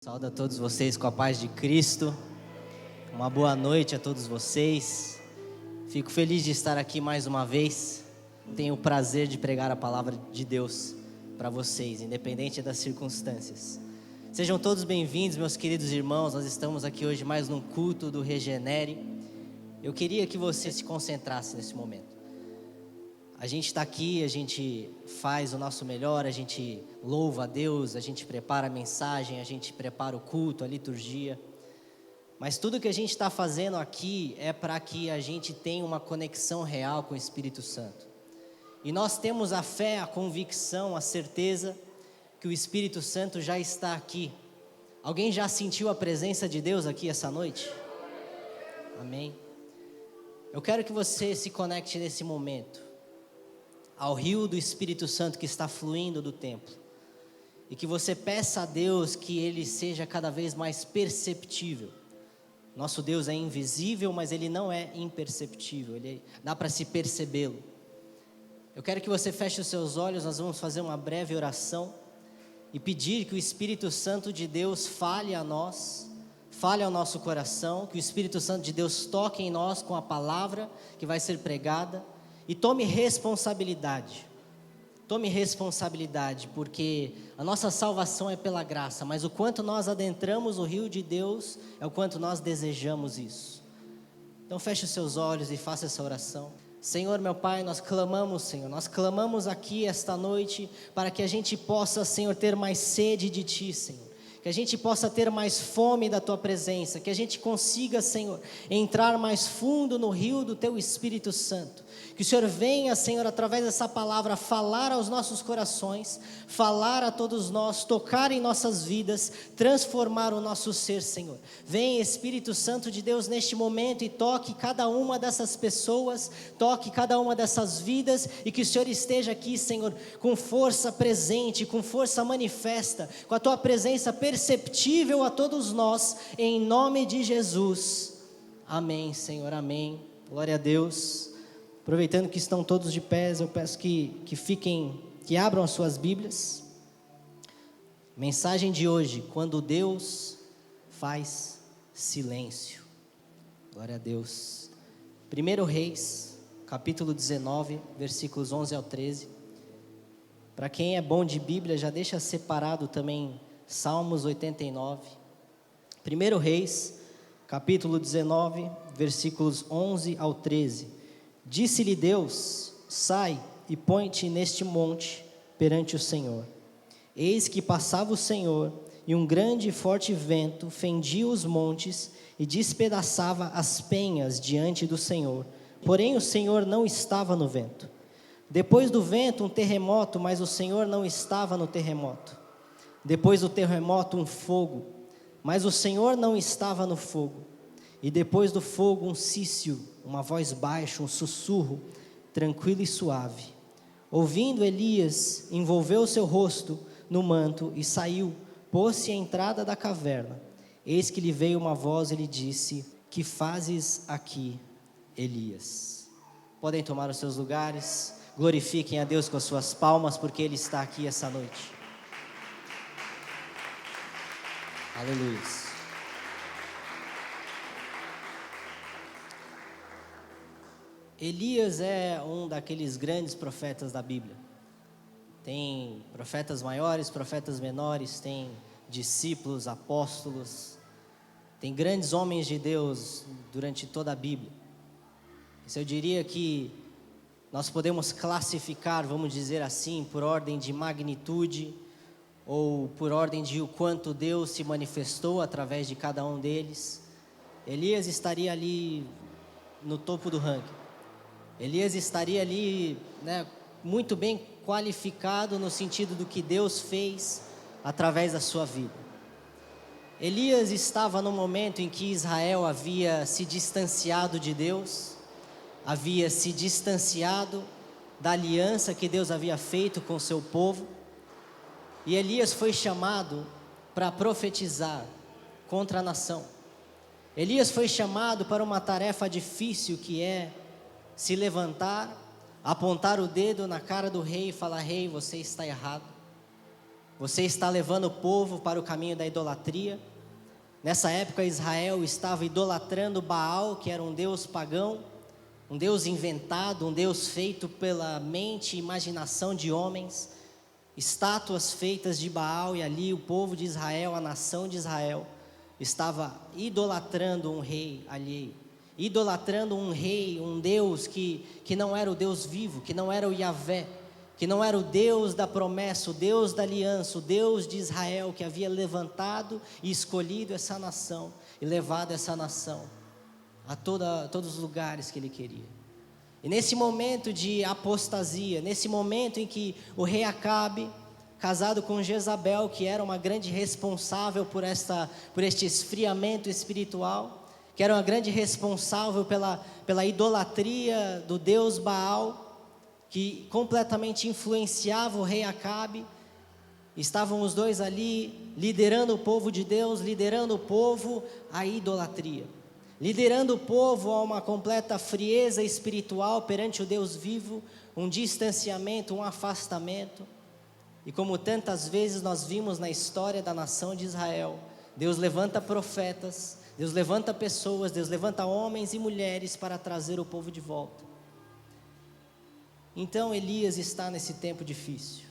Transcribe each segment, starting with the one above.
Saúdo a todos vocês com a paz de Cristo. Uma boa noite a todos vocês. Fico feliz de estar aqui mais uma vez. Tenho o prazer de pregar a palavra de Deus para vocês, independente das circunstâncias. Sejam todos bem-vindos, meus queridos irmãos. Nós estamos aqui hoje mais num culto do Regenere. Eu queria que você se concentrasse nesse momento. A gente está aqui, a gente faz o nosso melhor, a gente louva a Deus, a gente prepara a mensagem, a gente prepara o culto, a liturgia. Mas tudo que a gente está fazendo aqui é para que a gente tenha uma conexão real com o Espírito Santo. E nós temos a fé, a convicção, a certeza que o Espírito Santo já está aqui. Alguém já sentiu a presença de Deus aqui essa noite? Amém? Eu quero que você se conecte nesse momento ao rio do Espírito Santo que está fluindo do templo, e que você peça a Deus que Ele seja cada vez mais perceptível. Nosso Deus é invisível, mas Ele não é imperceptível, dá para se percebê-lo. Eu quero que você feche os seus olhos, nós vamos fazer uma breve oração, e pedir que o Espírito Santo de Deus fale a nós, fale ao nosso coração, que o Espírito Santo de Deus toque em nós com a palavra que vai ser pregada. E tome responsabilidade, porque a nossa salvação é pela graça, mas o quanto nós adentramos o rio de Deus, é o quanto nós desejamos isso. Então feche os seus olhos e faça essa oração. Senhor, meu Pai, nós clamamos aqui esta noite, para que a gente possa, Senhor, ter mais sede de Ti, Senhor. Que a gente possa ter mais fome da Tua presença, que a gente consiga, Senhor, entrar mais fundo no rio do Teu Espírito Santo. Que o Senhor venha, Senhor, através dessa palavra, falar aos nossos corações, falar a todos nós, tocar em nossas vidas, transformar o nosso ser, Senhor. Vem, Espírito Santo de Deus, neste momento e toque cada uma dessas pessoas, toque cada uma dessas vidas, e que o Senhor esteja aqui, Senhor, com força presente, com força manifesta, com a Tua presença perceptível a todos nós, em nome de Jesus. Amém, Senhor, amém. Glória a Deus. Aproveitando que estão todos de pé, eu peço que abram as suas Bíblias. Mensagem de hoje: quando Deus faz silêncio. Glória a Deus. 1 Reis, capítulo 19, versículos 11 ao 13. Para quem é bom de Bíblia, já deixa separado também Salmos 89. 1 Reis, capítulo 19, versículos 11 ao 13. Disse-lhe Deus: sai e põe-te neste monte perante o Senhor. Eis que passava o Senhor, e um grande e forte vento fendia os montes e despedaçava as penhas diante do Senhor. Porém o Senhor não estava no vento. Depois do vento um terremoto, mas o Senhor não estava no terremoto. Depois do terremoto um fogo, mas o Senhor não estava no fogo. E depois do fogo um cício, uma voz baixa, um sussurro, tranquilo e suave. Ouvindo, Elias envolveu o seu rosto no manto e saiu, pôs-se à entrada da caverna. Eis que lhe veio uma voz e lhe disse: que fazes aqui, Elias? Podem tomar os seus lugares, glorifiquem a Deus com as suas palmas, porque Ele está aqui essa noite. Aleluia. Elias é um daqueles grandes profetas da Bíblia. Tem profetas maiores, profetas menores, tem discípulos, apóstolos, tem grandes homens de Deus durante toda a Bíblia. Isso eu diria que nós podemos classificar, vamos dizer assim, por ordem de magnitude, ou por ordem de o quanto Deus se manifestou através de cada um deles. Elias estaria ali no topo do ranking. Elias estaria ali, muito bem qualificado no sentido do que Deus fez através da sua vida. Elias estava no momento em que Israel havia se distanciado de Deus, havia se distanciado da aliança que Deus havia feito com o seu povo, e Elias foi chamado para profetizar contra a nação. Elias foi chamado para uma tarefa difícil, que é se levantar, apontar o dedo na cara do rei e falar: rei, você está errado. você está levando o povo para o caminho da idolatria. Nessa época Israel estava idolatrando Baal, que era um deus pagão, um deus inventado, um deus feito pela mente e imaginação de homens, estátuas feitas de Baal, e ali o povo de Israel, a nação de Israel, estava idolatrando um rei alheio, idolatrando um rei, um Deus que não era o Deus vivo, que não era o Yahvé, que não era o Deus da promessa, o Deus da aliança, o Deus de Israel, que havia levantado e escolhido essa nação, e levado essa nação a todos os lugares que Ele queria. E nesse momento de apostasia, nesse momento em que o rei Acabe, casado com Jezabel, que era uma grande responsável por este esfriamento espiritual, que era uma grande responsável pela idolatria do Deus Baal, que completamente influenciava o rei Acabe. Estavam os dois ali, liderando o povo de Deus, liderando o povo à idolatria, liderando o povo a uma completa frieza espiritual perante o Deus vivo, um distanciamento, um afastamento. E como tantas vezes nós vimos na história da nação de Israel, Deus levanta profetas, Deus levanta pessoas, Deus levanta homens e mulheres para trazer o povo de volta. Então Elias está nesse tempo difícil.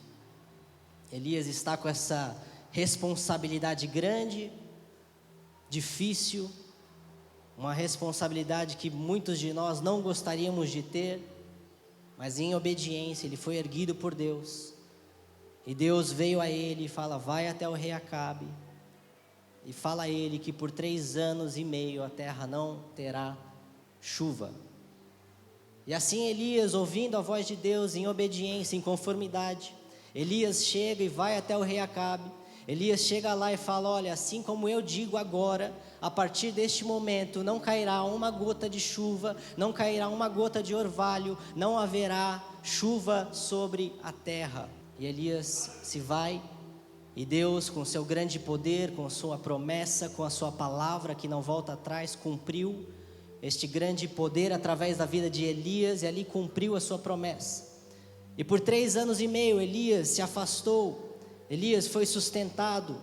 Elias está com essa responsabilidade grande, difícil, uma responsabilidade que muitos de nós não gostaríamos de ter, mas em obediência ele foi erguido por Deus. E Deus veio a ele e fala: vai até o rei Acabe e fala a ele que por 3 anos e meio a terra não terá chuva. E assim Elias, ouvindo a voz de Deus, em obediência, em conformidade, Elias chega e vai até o rei Acabe. Elias chega lá e fala: olha, assim como eu digo agora, a partir deste momento não cairá uma gota de chuva, não cairá uma gota de orvalho, não haverá chuva sobre a terra. E Elias se vai, e Deus, com seu grande poder, com sua promessa, com a sua palavra que não volta atrás, cumpriu este grande poder através da vida de Elias, e ali cumpriu a sua promessa. E por 3 anos e meio Elias se afastou. Elias foi sustentado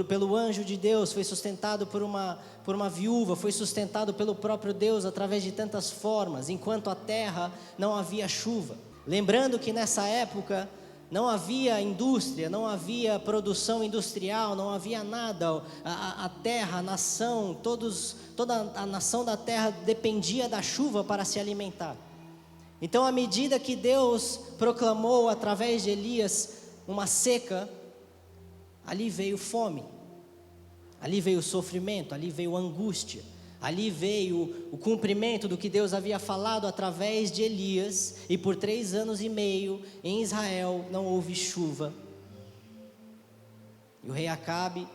pelo anjo de Deus, foi sustentado por uma viúva, foi sustentado pelo próprio Deus através de tantas formas, enquanto a terra não havia chuva. Lembrando que nessa época não havia indústria, não havia produção industrial, não havia nada. A terra, a nação, toda a nação da terra dependia da chuva para se alimentar. Então, à medida que Deus proclamou através de Elias uma seca, ali veio fome, ali veio sofrimento, ali veio angústia, ali veio o cumprimento do que Deus havia falado através de Elias. E por 3 anos e meio em Israel não houve chuva. E o rei Acabe,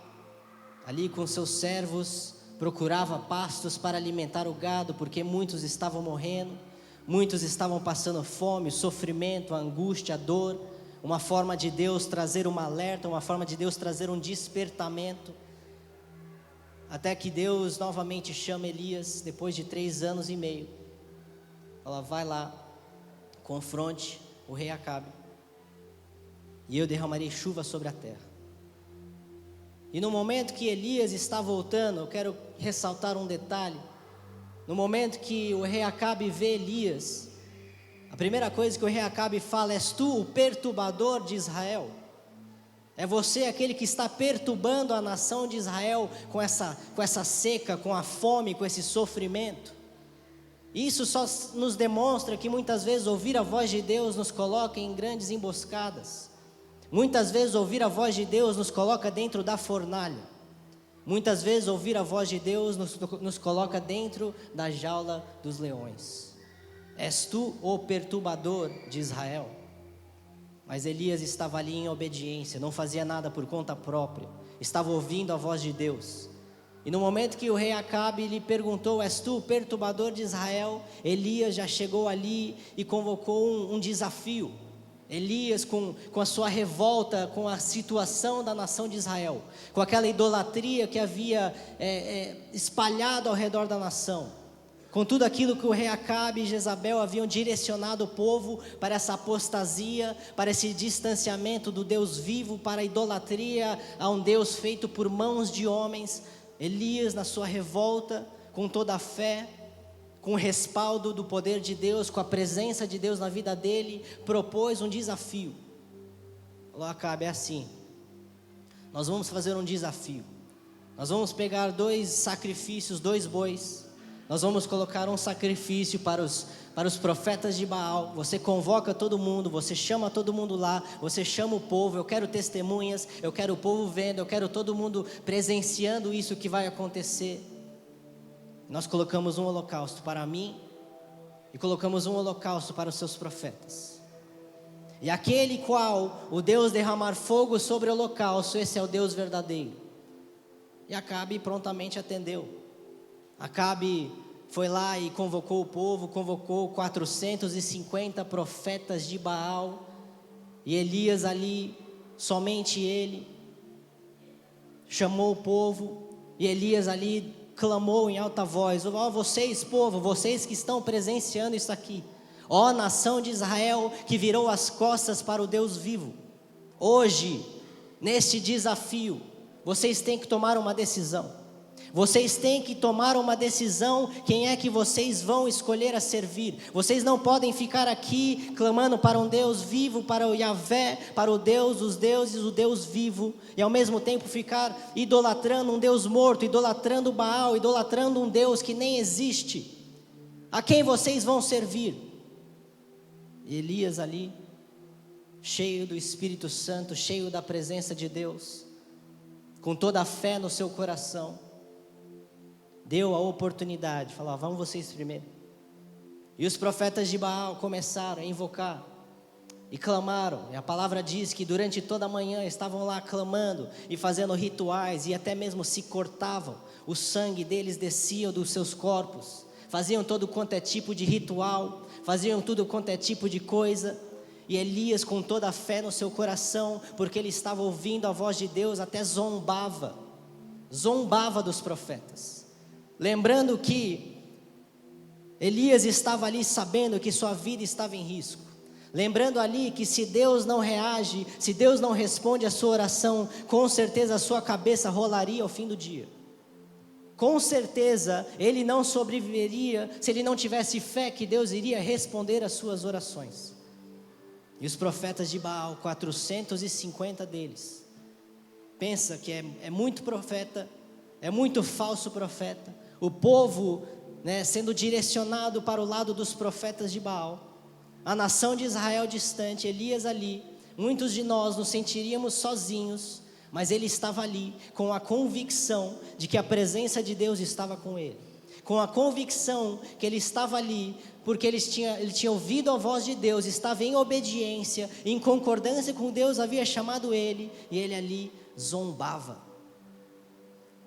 ali com seus servos, procurava pastos para alimentar o gado, porque muitos estavam morrendo, muitos estavam passando fome, sofrimento, angústia, dor. Uma forma de Deus trazer um alerta, uma forma de Deus trazer um despertamento. Até que Deus novamente chama Elias, depois de 3 anos e meio. Fala: vai lá, confronte o rei Acabe, e eu derramarei chuva sobre a terra. E no momento que Elias está voltando, eu quero ressaltar um detalhe. No momento que o rei Acabe vê Elias, a primeira coisa que o rei Acabe fala: és tu o perturbador de Israel? É você aquele que está perturbando a nação de Israel com essa seca, com a fome, com esse sofrimento? Isso só nos demonstra que muitas vezes ouvir a voz de Deus nos coloca em grandes emboscadas. Muitas vezes ouvir a voz de Deus nos coloca dentro da fornalha. Muitas vezes ouvir a voz de Deus nos coloca dentro da jaula dos leões. És tu o perturbador de Israel? Mas Elias estava ali em obediência, não fazia nada por conta própria, estava ouvindo a voz de Deus. E no momento que o rei Acabe lhe perguntou: és tu o perturbador de Israel? Elias já chegou ali e convocou um desafio. Elias, com a sua revolta, com a situação da nação de Israel, com aquela idolatria que havia espalhado ao redor da nação, com tudo aquilo que o rei Acabe e Jezabel haviam direcionado o povo para essa apostasia, para esse distanciamento do Deus vivo, para a idolatria a um Deus feito por mãos de homens, Elias, na sua revolta, com toda a fé, com o respaldo do poder de Deus, com a presença de Deus na vida dele, propôs um desafio. Falou: Acabe, é assim, nós vamos fazer um desafio, nós vamos pegar 2 sacrifícios, 2 bois, nós vamos colocar um sacrifício para os profetas de Baal. Você convoca todo mundo, você chama todo mundo lá, você chama o povo. Eu quero testemunhas, eu quero o povo vendo, eu quero todo mundo presenciando isso que vai acontecer. Nós colocamos um holocausto para mim e colocamos um holocausto para os seus profetas. E aquele qual o Deus derramar fogo sobre o holocausto, esse é o Deus verdadeiro. E Acabe prontamente atendeu. Acabe foi lá e convocou o povo, convocou 450 profetas de Baal, e Elias ali, somente ele, chamou o povo, e Elias ali clamou em alta voz: ó vocês, povo, vocês que estão presenciando isso aqui, ó nação de Israel que virou as costas para o Deus vivo, hoje, neste desafio, vocês têm que tomar uma decisão. Vocês têm que tomar uma decisão, quem é que vocês vão escolher a servir. Vocês não podem ficar aqui clamando para um Deus vivo, para o Yahvé, para o Deus dos deuses, o Deus vivo, e ao mesmo tempo ficar idolatrando um Deus morto, idolatrando Baal, idolatrando um Deus que nem existe. A quem vocês vão servir? E Elias ali, cheio do Espírito Santo, cheio da presença de Deus, com toda a fé no seu coração, deu a oportunidade, falou: vamos vocês primeiro. E os profetas de Baal começaram a invocar e clamaram, e a palavra diz que durante toda a manhã estavam lá clamando e fazendo rituais, e até mesmo se cortavam, o sangue deles descia dos seus corpos, faziam todo quanto é tipo de ritual, faziam tudo quanto é tipo de coisa. E Elias, com toda a fé no seu coração, porque ele estava ouvindo a voz de Deus, até zombava dos profetas, lembrando que Elias estava ali sabendo que sua vida estava em risco, lembrando ali que se Deus não reage, se Deus não responde a sua oração, com certeza a sua cabeça rolaria ao fim do dia. Com certeza ele não sobreviveria se ele não tivesse fé que Deus iria responder às suas orações. E os profetas de Baal, 450 deles, pensa que é muito profeta, é muito falso profeta. O povo, sendo direcionado para o lado dos profetas de Baal, a nação de Israel distante, Elias ali, muitos de nós nos sentiríamos sozinhos, mas ele estava ali com a convicção de que a presença de Deus estava com ele, com a convicção que ele estava ali porque ele tinha ouvido a voz de Deus, estava em obediência, em concordância com Deus havia chamado ele, e ele ali zombava.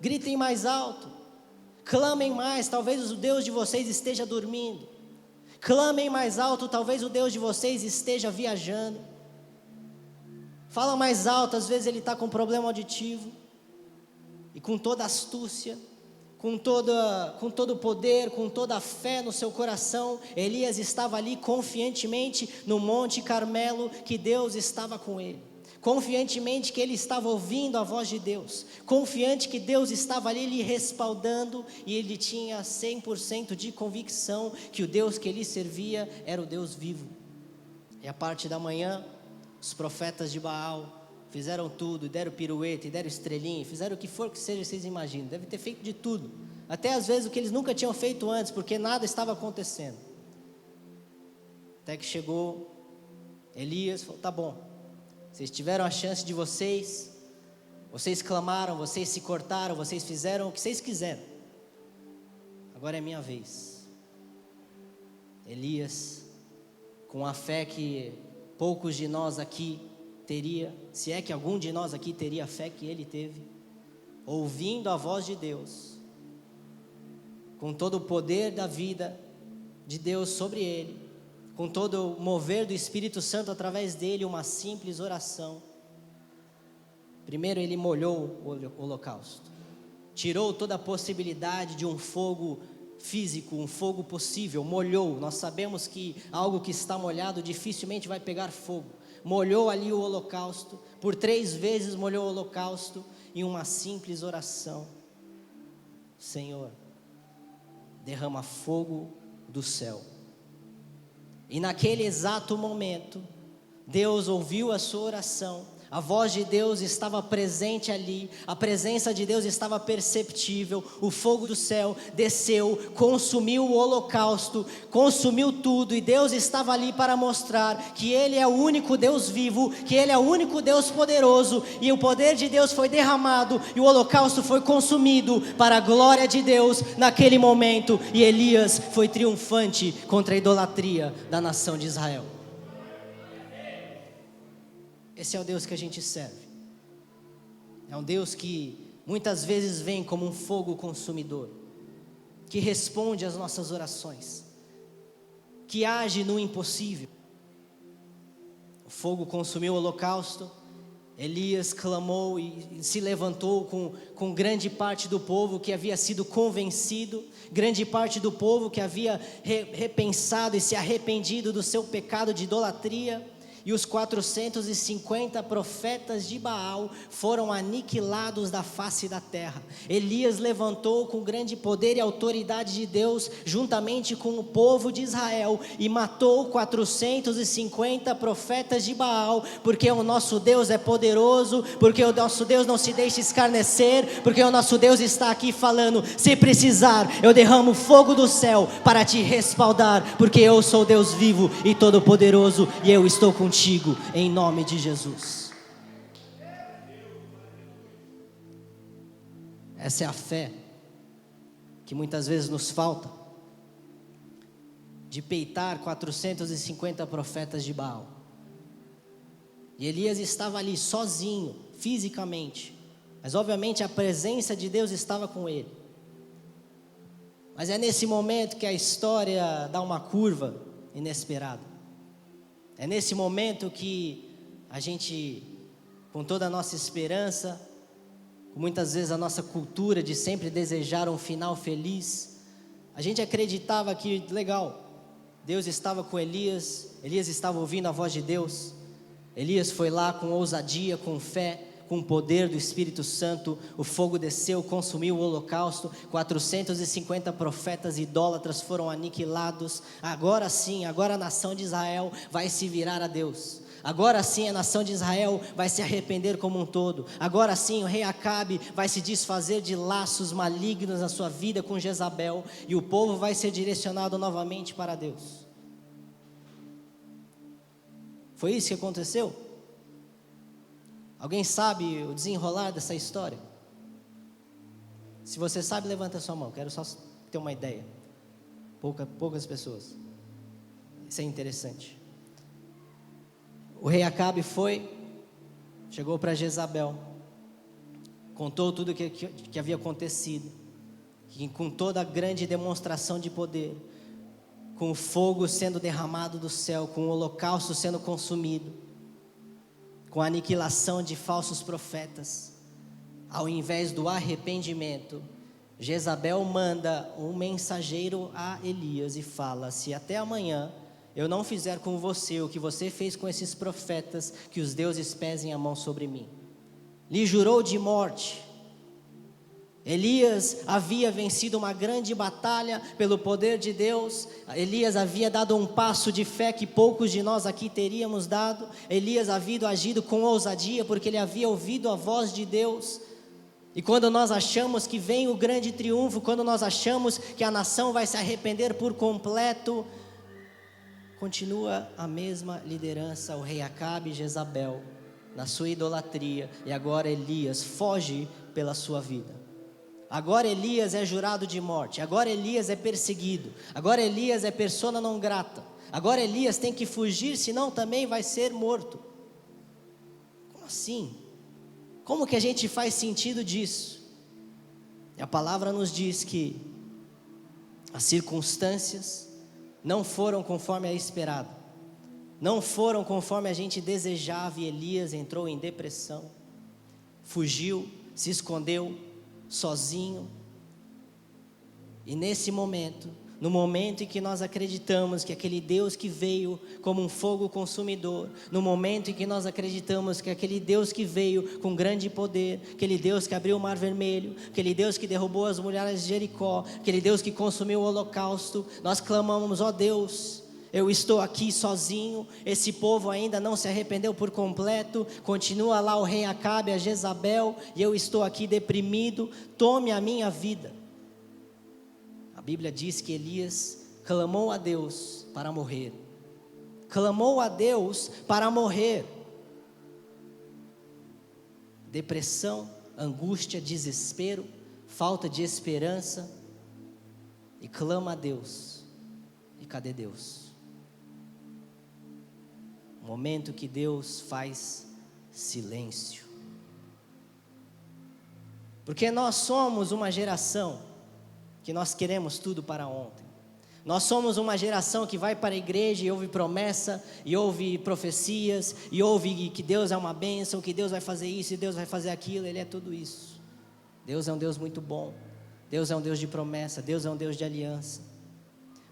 Gritem mais alto, clamem mais, talvez o Deus de vocês esteja dormindo. Clamem mais alto, talvez o Deus de vocês esteja viajando. Fala mais alto, às vezes ele está com problema auditivo. E com toda astúcia, com todo o poder, com toda a fé no seu coração, Elias estava ali confiantemente no Monte Carmelo, que Deus estava com ele. Confiantemente que ele estava ouvindo a voz de Deus, confiante que Deus estava ali lhe respaldando, e ele tinha 100% de convicção que o Deus que ele servia era o Deus vivo. E a parte da manhã, os profetas de Baal fizeram tudo, deram pirueta, deram estrelinha, fizeram o que for que seja, vocês imaginam, deve ter feito de tudo, até às vezes o que eles nunca tinham feito antes, porque nada estava acontecendo. Até que chegou Elias, falou: tá bom, vocês tiveram a chance de vocês clamaram, vocês se cortaram, vocês fizeram o que vocês quiseram, agora é minha vez. Elias, com a fé que poucos de nós aqui teria, se é que algum de nós aqui teria a fé que ele teve, ouvindo a voz de Deus, com todo o poder da vida de Deus sobre ele, com todo o mover do Espírito Santo através dele, uma simples oração. Primeiro ele molhou o holocausto, tirou toda a possibilidade de um fogo físico, um fogo possível, molhou. Nós sabemos que algo que está molhado dificilmente vai pegar fogo. Molhou ali o holocausto, por 3 vezes molhou o holocausto, em uma simples oração: Senhor, derrama fogo do céu. E naquele exato momento, Deus ouviu a sua oração. A voz de Deus estava presente ali, a presença de Deus estava perceptível, o fogo do céu desceu, consumiu o holocausto, consumiu tudo, e Deus estava ali para mostrar que Ele é o único Deus vivo, que Ele é o único Deus poderoso, e o poder de Deus foi derramado, e o holocausto foi consumido para a glória de Deus naquele momento, e Elias foi triunfante contra a idolatria da nação de Israel. Esse é o Deus que a gente serve. É um Deus que muitas vezes vem como um fogo consumidor, que responde às nossas orações, que age no impossível. O fogo consumiu o holocausto. Elias clamou e se levantou com grande parte do povo que havia sido convencido, grande parte do povo que havia repensado e se arrependido do seu pecado de idolatria. E os 450 profetas de Baal foram aniquilados da face da terra. Elias levantou com grande poder e autoridade de Deus, juntamente com o povo de Israel, e matou 450 profetas de Baal, porque o nosso Deus é poderoso, porque o nosso Deus não se deixa escarnecer, porque o nosso Deus está aqui falando: se precisar, eu derramo fogo do céu para te respaldar, porque eu sou Deus vivo e todo poderoso, e eu estou contigo, em nome de Jesus. Essa é a fé que muitas vezes nos falta, de peitar 450 profetas de Baal. E Elias estava ali sozinho, fisicamente, mas obviamente a presença de Deus estava com ele. Mas é nesse momento que a história dá uma curva inesperada. É nesse momento que a gente, com toda a nossa esperança, com muitas vezes a nossa cultura de sempre desejar um final feliz, a gente acreditava que, legal, Deus estava com Elias, Elias estava ouvindo a voz de Deus, Elias foi lá com ousadia, com fé, com o poder do Espírito Santo, o fogo desceu, consumiu o holocausto, 450 profetas idólatras foram aniquilados. Agora sim, agora a nação de Israel vai se virar a Deus. Agora sim a nação de Israel vai se arrepender como um todo. Agora sim o rei Acabe vai se desfazer de laços malignos na sua vida com Jezabel, e o povo vai ser direcionado novamente para Deus. Foi isso que aconteceu? Alguém sabe o desenrolar dessa história? Se você sabe, levanta a sua mão. Quero só ter uma ideia. Poucas pessoas. Isso é interessante. O rei Acabe chegou para Jezabel, contou tudo que havia acontecido, que com toda a grande demonstração de poder, com o fogo sendo derramado do céu, com o holocausto sendo consumido, com a aniquilação de falsos profetas, ao invés do arrependimento, Jezabel manda um mensageiro a Elias e fala: se até amanhã eu não fizer com você o que você fez com esses profetas, que os deuses pesem a mão sobre mim. Lhe jurou de morte. Elias havia vencido uma grande batalha pelo poder de Deus. Elias havia dado um passo de fé que poucos de nós aqui teríamos dado. Elias havia agido com ousadia, porque ele havia ouvido a voz de Deus. E quando nós achamos que vem o grande triunfo, quando nós achamos que a nação vai se arrepender por completo, continua a mesma liderança, o rei Acabe e Jezabel, na sua idolatria. E agora Elias foge pela sua vida. Agora Elias é jurado de morte, agora Elias é perseguido, agora Elias é persona não grata, agora Elias tem que fugir, senão também vai ser morto. Como assim? Como que a gente faz sentido disso? E a palavra nos diz que as circunstâncias não foram conforme a esperado, não foram conforme a gente desejava, e Elias entrou em depressão, fugiu, se escondeu, sozinho. E nesse momento, no momento em que nós acreditamos que aquele Deus que veio como um fogo consumidor, no momento em que nós acreditamos que aquele Deus que veio com grande poder, aquele Deus que abriu o mar vermelho, aquele Deus que derrubou as muralhas de Jericó, aquele Deus que consumiu o holocausto, nós clamamos: ó Deus, eu estou aqui sozinho, esse povo ainda não se arrependeu por completo, continua lá o rei Acabe, a Jezabel, e eu estou aqui deprimido, tome a minha vida. A Bíblia diz que Elias clamou a Deus para morrer. Clamou a Deus para morrer. Depressão, angústia, desespero, falta de esperança. E clama a Deus. E cadê Deus? O momento que Deus faz silêncio. Porque nós somos uma geração que nós queremos tudo para ontem. Nós somos uma geração que vai para a igreja e ouve promessa, e ouve profecias, e ouve que Deus é uma bênção, que Deus vai fazer isso e Deus vai fazer aquilo. Ele é tudo isso. Deus é um Deus muito bom. Deus é um Deus de promessa. Deus é um Deus de aliança.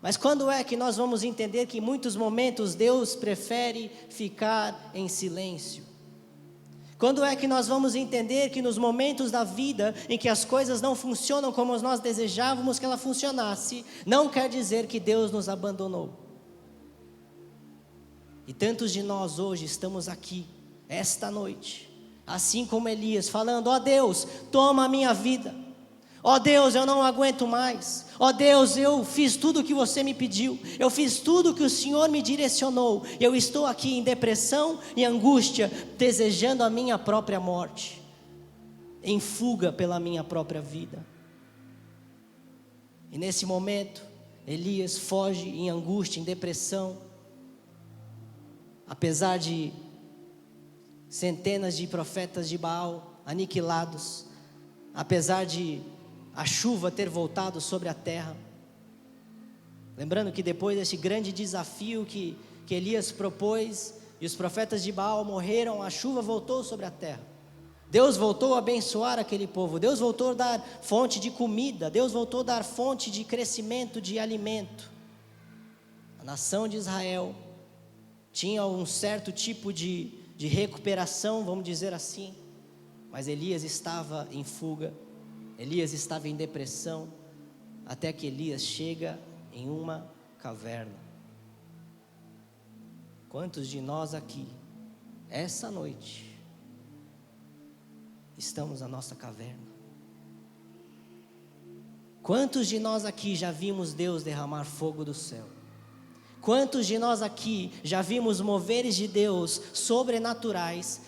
Mas quando é que nós vamos entender que em muitos momentos Deus prefere ficar em silêncio? Quando é que nós vamos entender que nos momentos da vida em que as coisas não funcionam como nós desejávamos que ela funcionasse, não quer dizer que Deus nos abandonou? E tantos de nós hoje estamos aqui, esta noite, assim como Elias, falando: ó Deus, toma a minha vida. Ó Deus, eu não aguento mais. Ó Deus, eu fiz tudo o que você me pediu. Eu fiz tudo o que o Senhor me direcionou. Eu estou aqui em depressão e angústia, desejando a minha própria morte, em fuga pela minha própria vida. E nesse momento, Elias foge em angústia, em depressão. Apesar de centenas de profetas de Baal aniquilados, apesar de a chuva ter voltado sobre a terra. Lembrando que depois desse grande desafio que Elias propôs, e os profetas de Baal morreram, a chuva voltou sobre a terra. Deus voltou a abençoar aquele povo. Deus voltou a dar fonte de comida. Deus voltou a dar fonte de crescimento, de alimento. A nação de Israel tinha um certo tipo de recuperação, vamos dizer assim. Mas Elias estava em fuga. Elias estava em depressão, até que Elias chega em uma caverna. Quantos de nós aqui, essa noite, estamos na nossa caverna? Quantos de nós aqui já vimos Deus derramar fogo do céu? Quantos de nós aqui já vimos moveres de Deus sobrenaturais,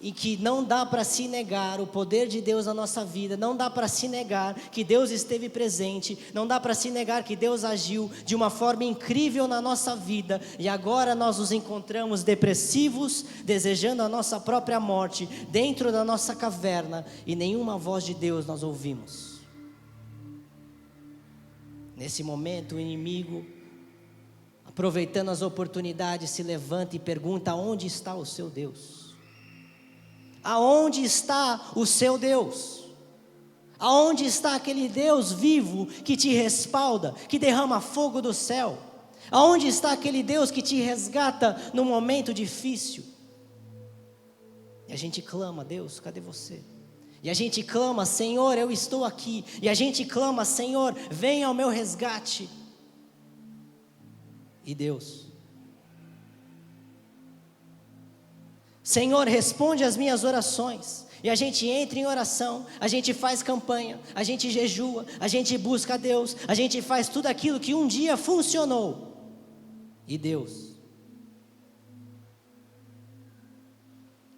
e que não dá para se negar o poder de Deus na nossa vida, não dá para se negar que Deus esteve presente, não dá para se negar que Deus agiu de uma forma incrível na nossa vida, e agora nós nos encontramos depressivos, desejando a nossa própria morte, dentro da nossa caverna, e nenhuma voz de Deus nós ouvimos. Nesse momento o inimigo, aproveitando as oportunidades, se levanta e pergunta: onde está o seu Deus? Aonde está o seu Deus? Aonde está aquele Deus vivo que te respalda, que derrama fogo do céu? Aonde está aquele Deus que te resgata no momento difícil? E a gente clama: Deus, cadê você? E a gente clama: Senhor, eu estou aqui. E a gente clama: Senhor, venha ao meu resgate. E Deus: Senhor, responde às minhas orações. E a gente entra em oração, a gente faz campanha, a gente jejua, a gente busca a Deus, a gente faz tudo aquilo que um dia funcionou. E Deus,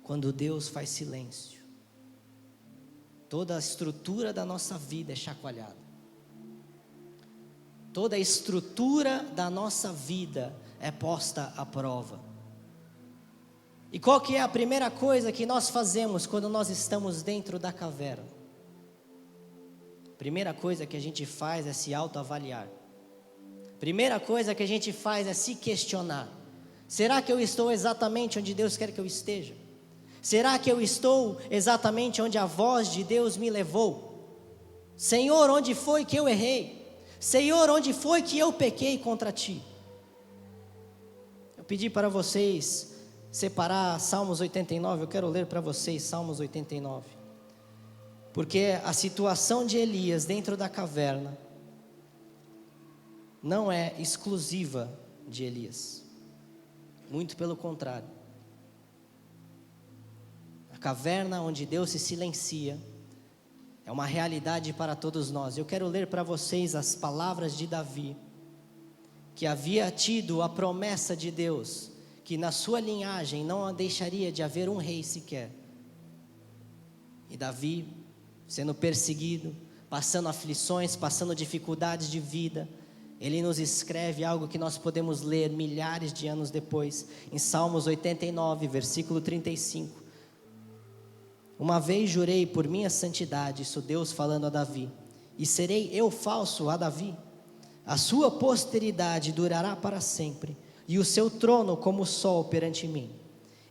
quando Deus faz silêncio, toda a estrutura da nossa vida é chacoalhada. Toda a estrutura da nossa vida é posta à prova. E qual que é a primeira coisa que nós fazemos quando nós estamos dentro da caverna? Primeira coisa que a gente faz é se autoavaliar. Primeira coisa que a gente faz é se questionar. Será que eu estou exatamente onde Deus quer que eu esteja? Será que eu estou exatamente onde a voz de Deus me levou? Senhor, onde foi que eu errei? Senhor, onde foi que eu pequei contra ti? Eu pedi para vocês separar Salmos 89, eu quero ler para vocês Salmos 89. Porque a situação de Elias dentro da caverna não é exclusiva de Elias. Muito pelo contrário. A caverna onde Deus se silencia é uma realidade para todos nós. Eu quero ler para vocês as palavras de Davi, que havia tido a promessa de Deus, que na sua linhagem não deixaria de haver um rei sequer. E Davi, sendo perseguido, passando aflições, passando dificuldades de vida, ele nos escreve algo que nós podemos ler milhares de anos depois, em Salmos 89, versículo 35. Uma vez jurei por minha santidade, isso Deus falando a Davi, e serei eu falso a Davi? A sua posteridade durará para sempre, e o seu trono como o sol perante mim.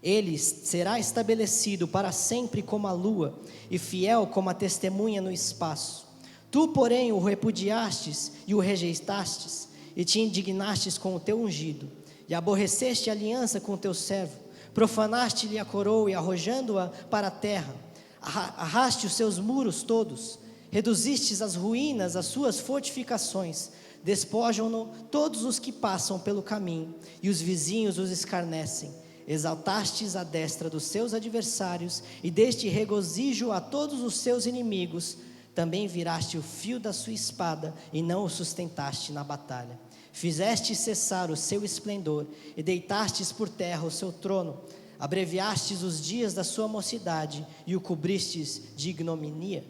Ele será estabelecido para sempre como a lua, e fiel como a testemunha no espaço. Tu, porém, o repudiastes e o rejeitastes, e te indignastes com o teu ungido, e aborreceste a aliança com o teu servo. Profanaste-lhe a coroa e arrojando-a para a terra, arraste os seus muros todos, reduzistes às ruínas as suas fortificações, despojam-no todos os que passam pelo caminho, e os vizinhos os escarnecem. Exaltastes a destra dos seus adversários, e deste regozijo a todos os seus inimigos. Também viraste o fio da sua espada, e não o sustentaste na batalha. Fizeste cessar o seu esplendor, e deitastes por terra o seu trono. Abreviastes os dias da sua mocidade, e o cobristes de ignominia.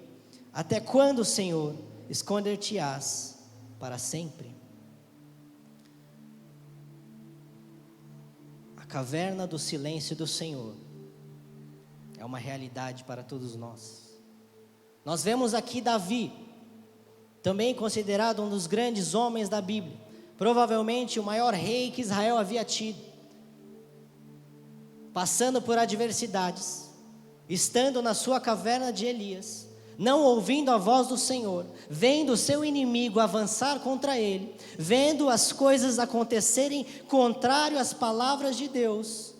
Até quando, Senhor, esconder-te-ás para sempre? A caverna do silêncio do Senhor é uma realidade para todos nós. Nós vemos aqui Davi, também considerado um dos grandes homens da Bíblia, provavelmente o maior rei que Israel havia tido, passando por adversidades, estando na sua caverna de Elias, não ouvindo a voz do Senhor, vendo o seu inimigo avançar contra ele, vendo as coisas acontecerem contrário às palavras de Deus,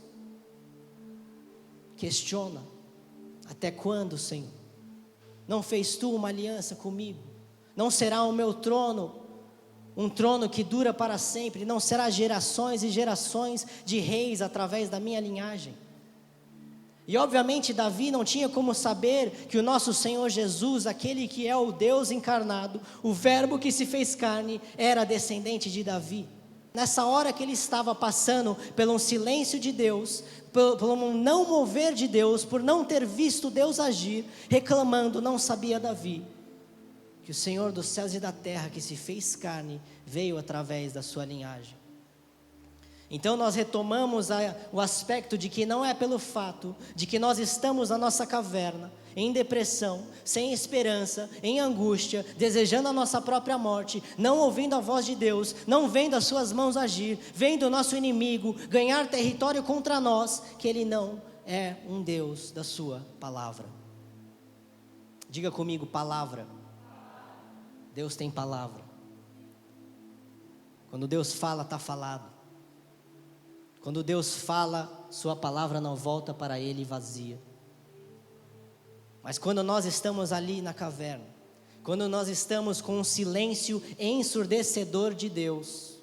questiona: até quando, Senhor? Não fez tu uma aliança comigo? Não será o meu trono um trono que dura para sempre? Não será gerações e gerações de reis através da minha linhagem? E obviamente Davi não tinha como saber que o nosso Senhor Jesus, aquele que é o Deus encarnado, o verbo que se fez carne, era descendente de Davi. Nessa hora que ele estava passando pelo silêncio de Deus, pelo não mover de Deus, por não ter visto Deus agir, reclamando, não sabia Davi que o Senhor dos céus e da terra, que se fez carne, veio através da sua linhagem. Então nós retomamos o aspecto de que não é pelo fato de que nós estamos na nossa caverna, em depressão, sem esperança, em angústia, desejando a nossa própria morte, não ouvindo a voz de Deus, não vendo as suas mãos agir, vendo o nosso inimigo ganhar território contra nós, que Ele não é um Deus da sua palavra. Diga comigo, palavra. Deus tem palavra. Quando Deus fala, está falado. Quando Deus fala, sua palavra não volta para Ele vazia. Mas quando nós estamos ali na caverna, quando nós estamos com um silêncio ensurdecedor de Deus,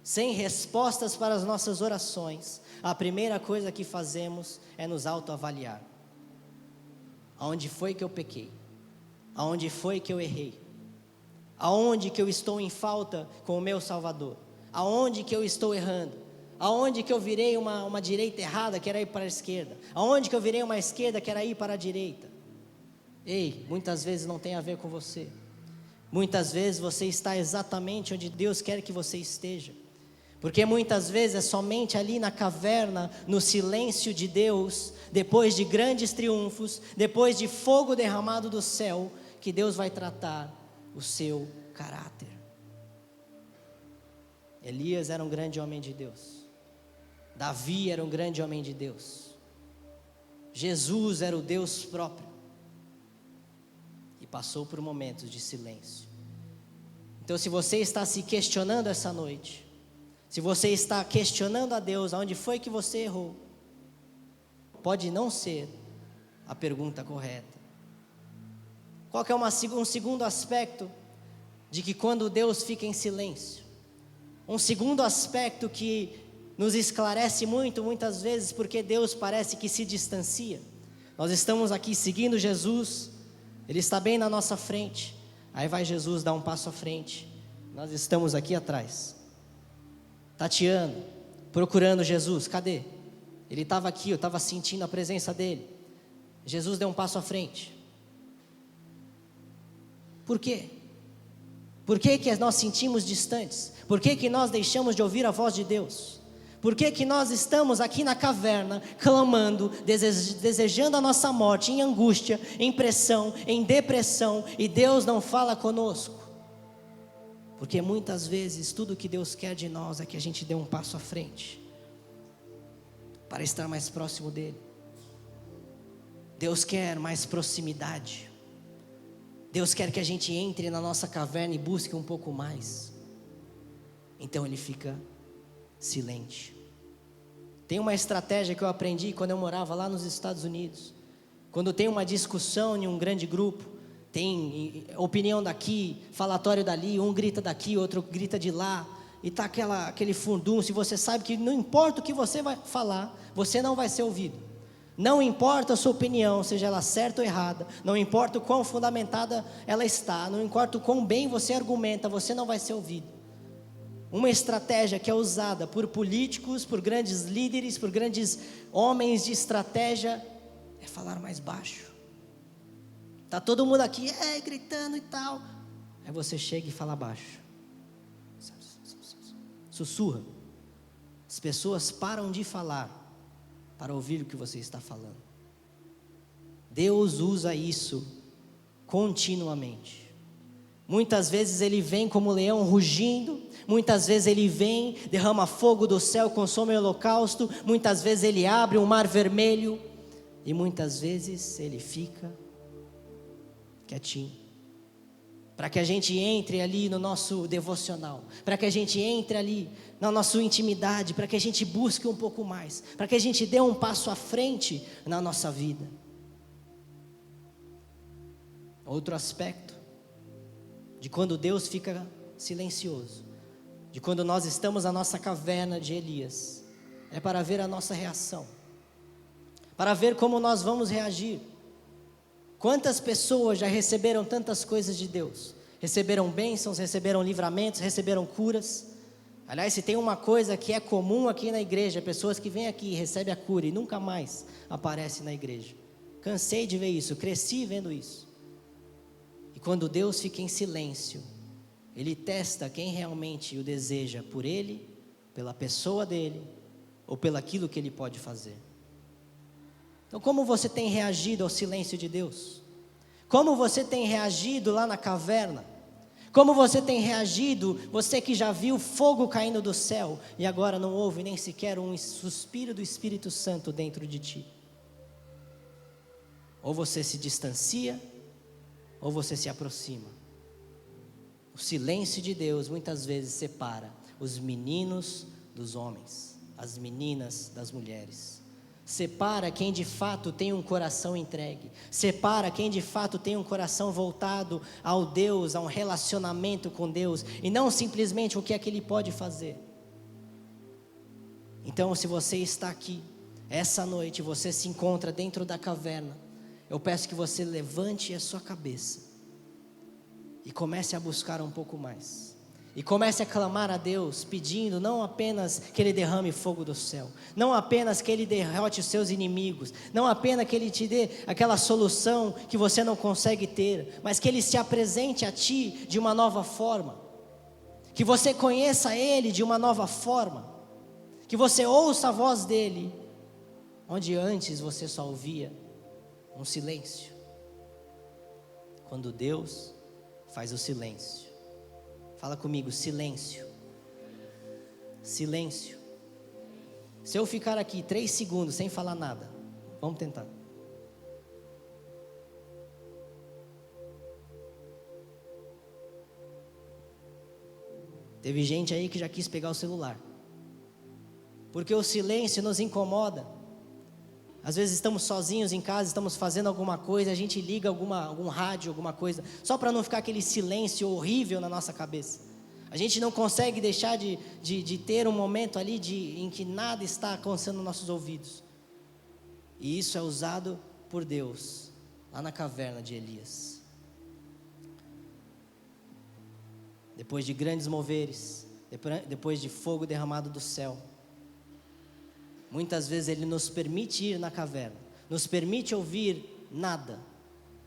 sem respostas para as nossas orações, a primeira coisa que fazemos é nos autoavaliar. Aonde foi que eu pequei? Aonde foi que eu errei? Aonde que eu estou em falta com o meu Salvador? Aonde que eu estou errando? Aonde que eu virei uma direita errada, que era ir para a esquerda? Aonde que eu virei uma esquerda, que era ir para a direita? Ei, muitas vezes não tem a ver com você. Muitas vezes você está exatamente onde Deus quer que você esteja. Porque muitas vezes é somente ali na caverna, no silêncio de Deus, depois de grandes triunfos, depois de fogo derramado do céu, que Deus vai tratar o seu caráter. Elias era um grande homem de Deus. Davi era um grande homem de Deus. Jesus era o Deus próprio. E passou por momentos de silêncio. Então, se você está se questionando essa noite, se você está questionando a Deus, aonde foi que você errou, pode não ser a pergunta correta. Qual que é um segundo aspecto de que quando Deus fica em silêncio? Um segundo aspecto que nos esclarece muitas vezes, porque Deus parece que se distancia. Nós estamos aqui seguindo Jesus, Ele está bem na nossa frente, aí vai Jesus dar um passo à frente, nós estamos aqui atrás, tateando, procurando Jesus. Cadê? Ele estava aqui, eu estava sentindo a presença dele. Jesus deu um passo à frente. Por quê? Por que que nós sentimos distantes? Por que que nós deixamos de ouvir a voz de Deus? Por que que nós estamos aqui na caverna, clamando, desejando a nossa morte, em angústia, em pressão, em depressão, e Deus não fala conosco? Porque muitas vezes tudo que Deus quer de nós é que a gente dê um passo à frente, para estar mais próximo dEle. Deus quer mais proximidade. Deus quer que a gente entre na nossa caverna e busque um pouco mais. Então Ele fica silente. Tem uma estratégia que eu aprendi quando eu morava lá nos Estados Unidos. Quando tem uma discussão em um grande grupo, tem opinião daqui, falatório dali, um grita daqui, outro grita de lá, e está aquele furdunço, e você sabe que não importa o que você vai falar, você não vai ser ouvido. Não importa a sua opinião, seja ela certa ou errada, não importa o quão fundamentada ela está, não importa o quão bem você argumenta, você não vai ser ouvido. Uma estratégia que é usada por políticos, por grandes líderes, por grandes homens de estratégia, é falar mais baixo. Está todo mundo aqui, gritando e tal, aí você chega e fala baixo, sussurra. As pessoas param de falar para ouvir o que você está falando. Deus usa isso continuamente. Muitas vezes Ele vem como leão rugindo, muitas vezes Ele vem, derrama fogo do céu, consome o holocausto, muitas vezes Ele abre um mar vermelho, e muitas vezes Ele fica quietinho, para que a gente entre ali no nosso devocional, para que a gente entre ali na nossa intimidade, para que a gente busque um pouco mais, para que a gente dê um passo à frente na nossa vida. Outro aspecto de quando Deus fica silencioso, de quando nós estamos na nossa caverna de Elias, é para ver a nossa reação, para ver como nós vamos reagir. Quantas pessoas já receberam tantas coisas de Deus? Receberam bênçãos, receberam livramentos, receberam curas. Aliás, se tem uma coisa que é comum aqui na igreja, pessoas que vêm aqui e recebem a cura e nunca mais aparecem na igreja. Cansei de ver isso, cresci vendo isso. E quando Deus fica em silêncio, Ele testa quem realmente o deseja por Ele, pela pessoa dEle, ou pelo aquilo que Ele pode fazer. Então, como você tem reagido ao silêncio de Deus? Como você tem reagido lá na caverna? Como você tem reagido, você que já viu fogo caindo do céu e agora não ouve nem sequer um suspiro do Espírito Santo dentro de ti? Ou você se distancia, ou você se aproxima. O silêncio de Deus muitas vezes separa os meninos dos homens, as meninas das mulheres. Separa quem de fato tem um coração entregue. Separa quem de fato tem um coração voltado ao Deus, a um relacionamento com Deus, e não simplesmente o que é que Ele pode fazer. Então, se você está aqui essa noite, você se encontra dentro da caverna, eu peço que você levante a sua cabeça e comece a buscar um pouco mais. E comece a clamar a Deus, pedindo não apenas que Ele derrame fogo do céu, não apenas que Ele derrote os seus inimigos, não apenas que Ele te dê aquela solução que você não consegue ter, mas que Ele se apresente a ti de uma nova forma, que você conheça Ele de uma nova forma, que você ouça a voz dEle, onde antes você só ouvia um silêncio. Quando Deus faz o silêncio. Fala comigo, silêncio. Silêncio. Se eu ficar aqui 3 segundos sem falar nada, vamos tentar. Teve gente aí que já quis pegar o celular, porque o silêncio nos incomoda. Às vezes estamos sozinhos em casa, estamos fazendo alguma coisa, a gente liga algum rádio, alguma coisa, só para não ficar aquele silêncio horrível na nossa cabeça. A gente não consegue deixar de ter um momento ali em que nada está acontecendo nos nossos ouvidos. E isso é usado por Deus, lá na caverna de Elias. Depois de grandes moveres, depois de fogo derramado do céu, muitas vezes Ele nos permite ir na caverna, nos permite ouvir nada,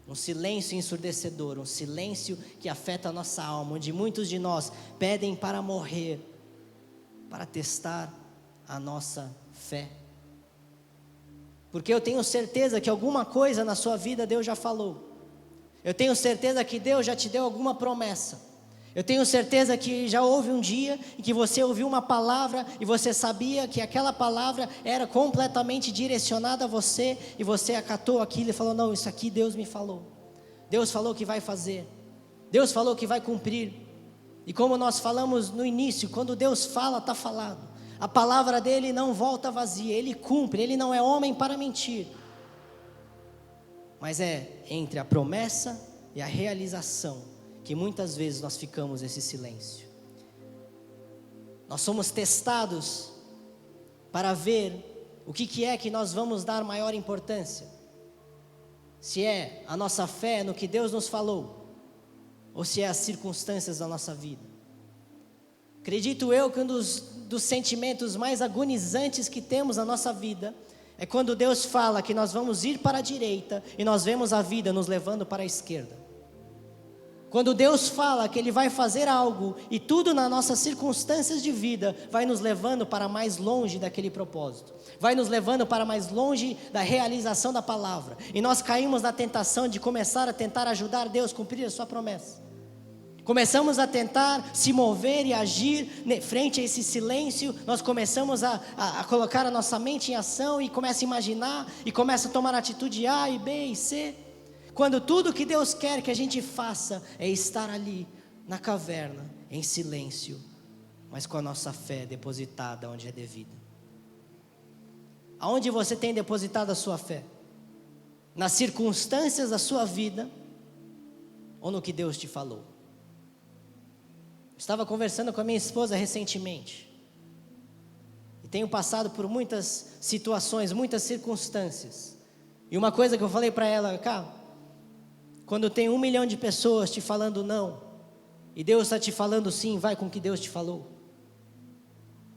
um silêncio ensurdecedor, um silêncio que afeta a nossa alma, onde muitos de nós pedem para morrer, para testar a nossa fé. Porque eu tenho certeza que alguma coisa na sua vida Deus já falou. Eu tenho certeza que Deus já te deu alguma promessa. Eu tenho certeza que já houve um dia em que você ouviu uma palavra e você sabia que aquela palavra era completamente direcionada a você, e você acatou aquilo e falou: não, isso aqui Deus me falou. Deus falou que vai fazer. Deus falou que vai cumprir. E como nós falamos no início, quando Deus fala, está falado. A palavra dele não volta vazia, ele cumpre, ele não é homem para mentir. Mas é entre a promessa e a realização que muitas vezes nós ficamos nesse silêncio. Nós somos testados para ver o que é que nós vamos dar maior importância. Se é a nossa fé no que Deus nos falou, ou se é as circunstâncias da nossa vida. Acredito eu que um dos sentimentos mais agonizantes que temos na nossa vida é quando Deus fala que nós vamos ir para a direita e nós vemos a vida nos levando para a esquerda. Quando Deus fala que Ele vai fazer algo e tudo nas nossas circunstâncias de vida vai nos levando para mais longe daquele propósito, vai nos levando para mais longe da realização da palavra, e nós caímos na tentação de começar a tentar ajudar Deus a cumprir a sua promessa. Começamos a tentar se mover e agir frente a esse silêncio. Nós começamos a colocar a nossa mente em ação e começa a imaginar e começa a tomar atitude A e B e C, quando tudo que Deus quer que a gente faça é estar ali na caverna, em silêncio, mas com a nossa fé depositada onde é devida. Aonde você tem depositado a sua fé? Nas circunstâncias da sua vida ou no que Deus te falou? Estava conversando com a minha esposa recentemente, e tenho passado por muitas situações, muitas circunstâncias, e uma coisa que eu falei para ela: cara, quando tem 1 milhão de pessoas te falando não, e Deus está te falando sim, vai com o que Deus te falou.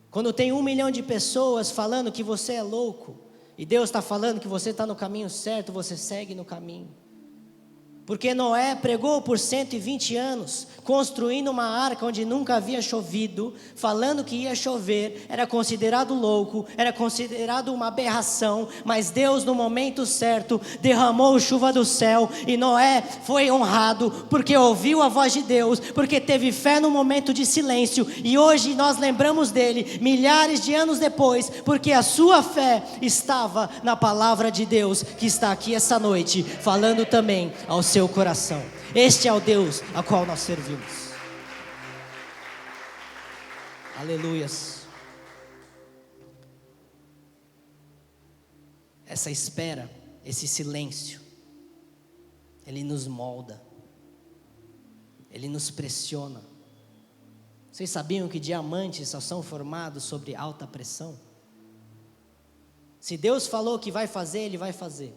Quando tem 1 milhão de pessoas falando que você é louco, e Deus está falando que você está no caminho certo, você segue no caminho. Porque Noé pregou por 120 anos, construindo uma arca onde nunca havia chovido, falando que ia chover, era considerado louco, era considerado uma aberração, mas Deus no momento certo derramou chuva do céu, e Noé foi honrado, porque ouviu a voz de Deus, porque teve fé no momento de silêncio, e hoje nós lembramos dele, milhares de anos depois, porque a sua fé estava na palavra de Deus, que está aqui essa noite, falando também ao seu coração. Este é o Deus a qual nós servimos. Aleluias. Essa espera, esse silêncio, ele nos molda, ele nos pressiona. Vocês sabiam que diamantes só são formados sobre alta pressão? Se Deus falou que vai fazer, Ele vai fazer.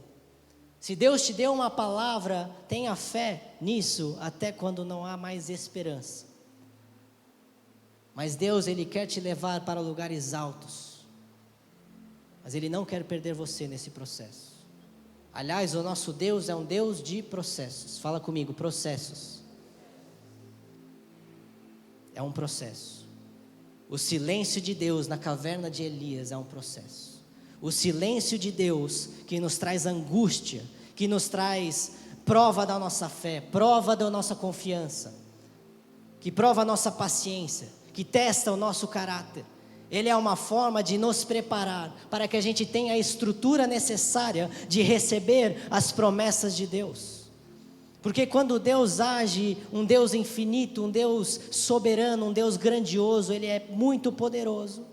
Se Deus te deu uma palavra, tenha fé nisso até quando não há mais esperança. Mas Deus, Ele quer te levar para lugares altos, mas Ele não quer perder você nesse processo. Aliás, o nosso Deus é um Deus de processos. Fala comigo, processos. É um processo. O silêncio de Deus na caverna de Elias é um processo. O silêncio de Deus que nos traz angústia, que nos traz prova da nossa fé, prova da nossa confiança, que prova a nossa paciência, que testa o nosso caráter. Ele é uma forma de nos preparar para que a gente tenha a estrutura necessária de receber as promessas de Deus. Porque quando Deus age, um Deus infinito, um Deus soberano, um Deus grandioso, Ele é muito poderoso.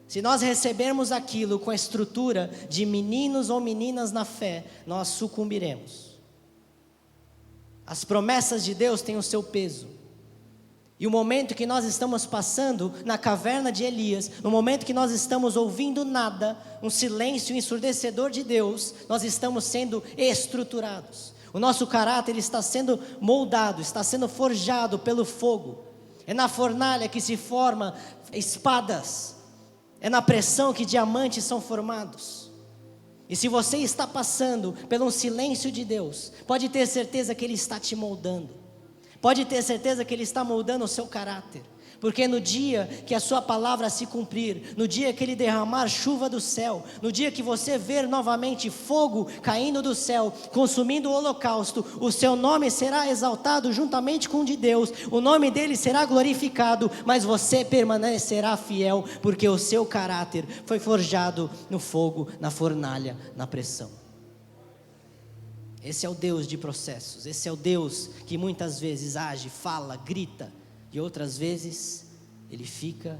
Se nós recebermos aquilo com a estrutura de meninos ou meninas na fé, nós sucumbiremos. As promessas de Deus têm o seu peso. E o momento que nós estamos passando na caverna de Elias, no momento que nós estamos ouvindo nada, um silêncio ensurdecedor de Deus, nós estamos sendo estruturados. O nosso caráter está sendo moldado, está sendo forjado pelo fogo. É na fornalha que se formam espadas. É na pressão que diamantes são formados. E se você está passando pelo silêncio de Deus, pode ter certeza que Ele está te moldando. Pode ter certeza que Ele está moldando o seu caráter. Porque no dia que a sua palavra se cumprir, no dia que Ele derramar chuva do céu, no dia que você ver novamente fogo caindo do céu, consumindo o holocausto, o seu nome será exaltado juntamente com o de Deus, o nome dele será glorificado, mas você permanecerá fiel, porque o seu caráter foi forjado no fogo, na fornalha, na pressão. Esse é o Deus de processos, esse é o Deus que muitas vezes age, fala, grita, e outras vezes Ele fica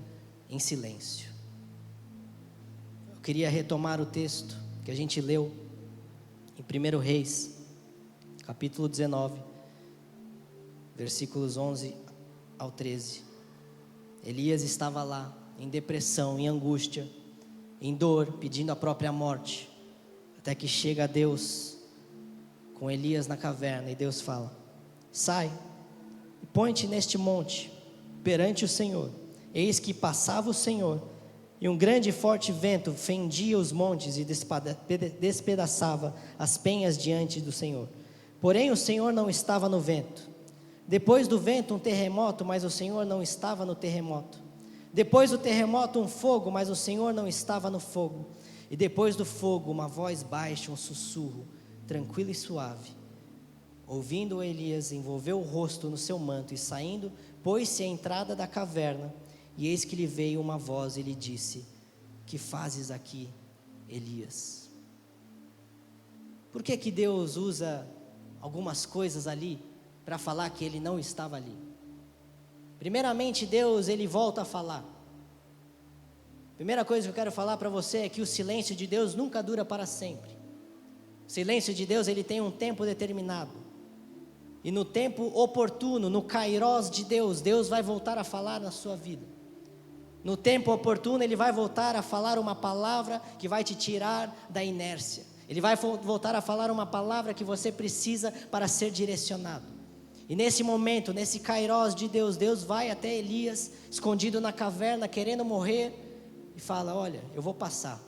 em silêncio. Eu queria retomar o texto que a gente leu em 1 Reis, capítulo 19, versículos 11 ao 13. Elias estava lá, em depressão, em angústia, em dor, pedindo a própria morte, até que chega Deus com Elias na caverna, e Deus fala: sai e põe-te neste monte, perante o Senhor. Eis que passava o Senhor, e um grande e forte vento fendia os montes e despedaçava as penhas diante do Senhor. Porém o Senhor não estava no vento. Depois do vento um terremoto, mas o Senhor não estava no terremoto. Depois do terremoto um fogo, mas o Senhor não estava no fogo. E depois do fogo uma voz baixa, um sussurro, tranquilo e suave. Ouvindo Elias, envolveu o rosto no seu manto e saindo, pôs-se à entrada da caverna, e eis que lhe veio uma voz e lhe disse: que fazes aqui, Elias? Por que que Deus usa algumas coisas ali para falar que Ele não estava ali? Primeiramente, Deus, Ele volta a falar. Primeira coisa que eu quero falar para você é que o silêncio de Deus nunca dura para sempre. O silêncio de Deus, ele tem um tempo determinado. E no tempo oportuno, no kairós de Deus, Deus vai voltar a falar na sua vida. No tempo oportuno, Ele vai voltar a falar uma palavra que vai te tirar da inércia. Ele vai voltar a falar uma palavra que você precisa para ser direcionado. E nesse momento, nesse kairós de Deus, Deus vai até Elias, escondido na caverna, querendo morrer, e fala: olha, eu vou passar.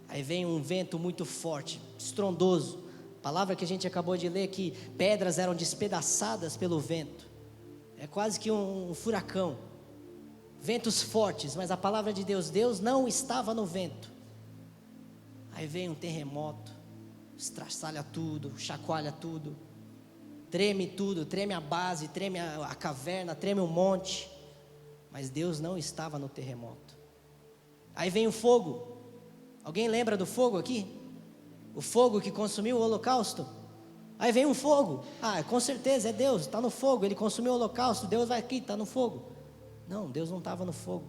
Aí vem um vento muito forte, estrondoso. A palavra que a gente acabou de ler, que pedras eram despedaçadas pelo vento. É quase que um furacão. Ventos fortes, mas a palavra de Deus, Deus não estava no vento. Aí vem um terremoto, estraçalha tudo, chacoalha tudo, treme a base, treme a caverna, treme o monte. Mas Deus não estava no terremoto. Aí vem o fogo. Alguém lembra do fogo aqui? O fogo que consumiu o holocausto? Aí vem um fogo. Com certeza é Deus, está no fogo. Ele consumiu o holocausto, Deus vai aqui, está no fogo. Não, Deus não estava no fogo.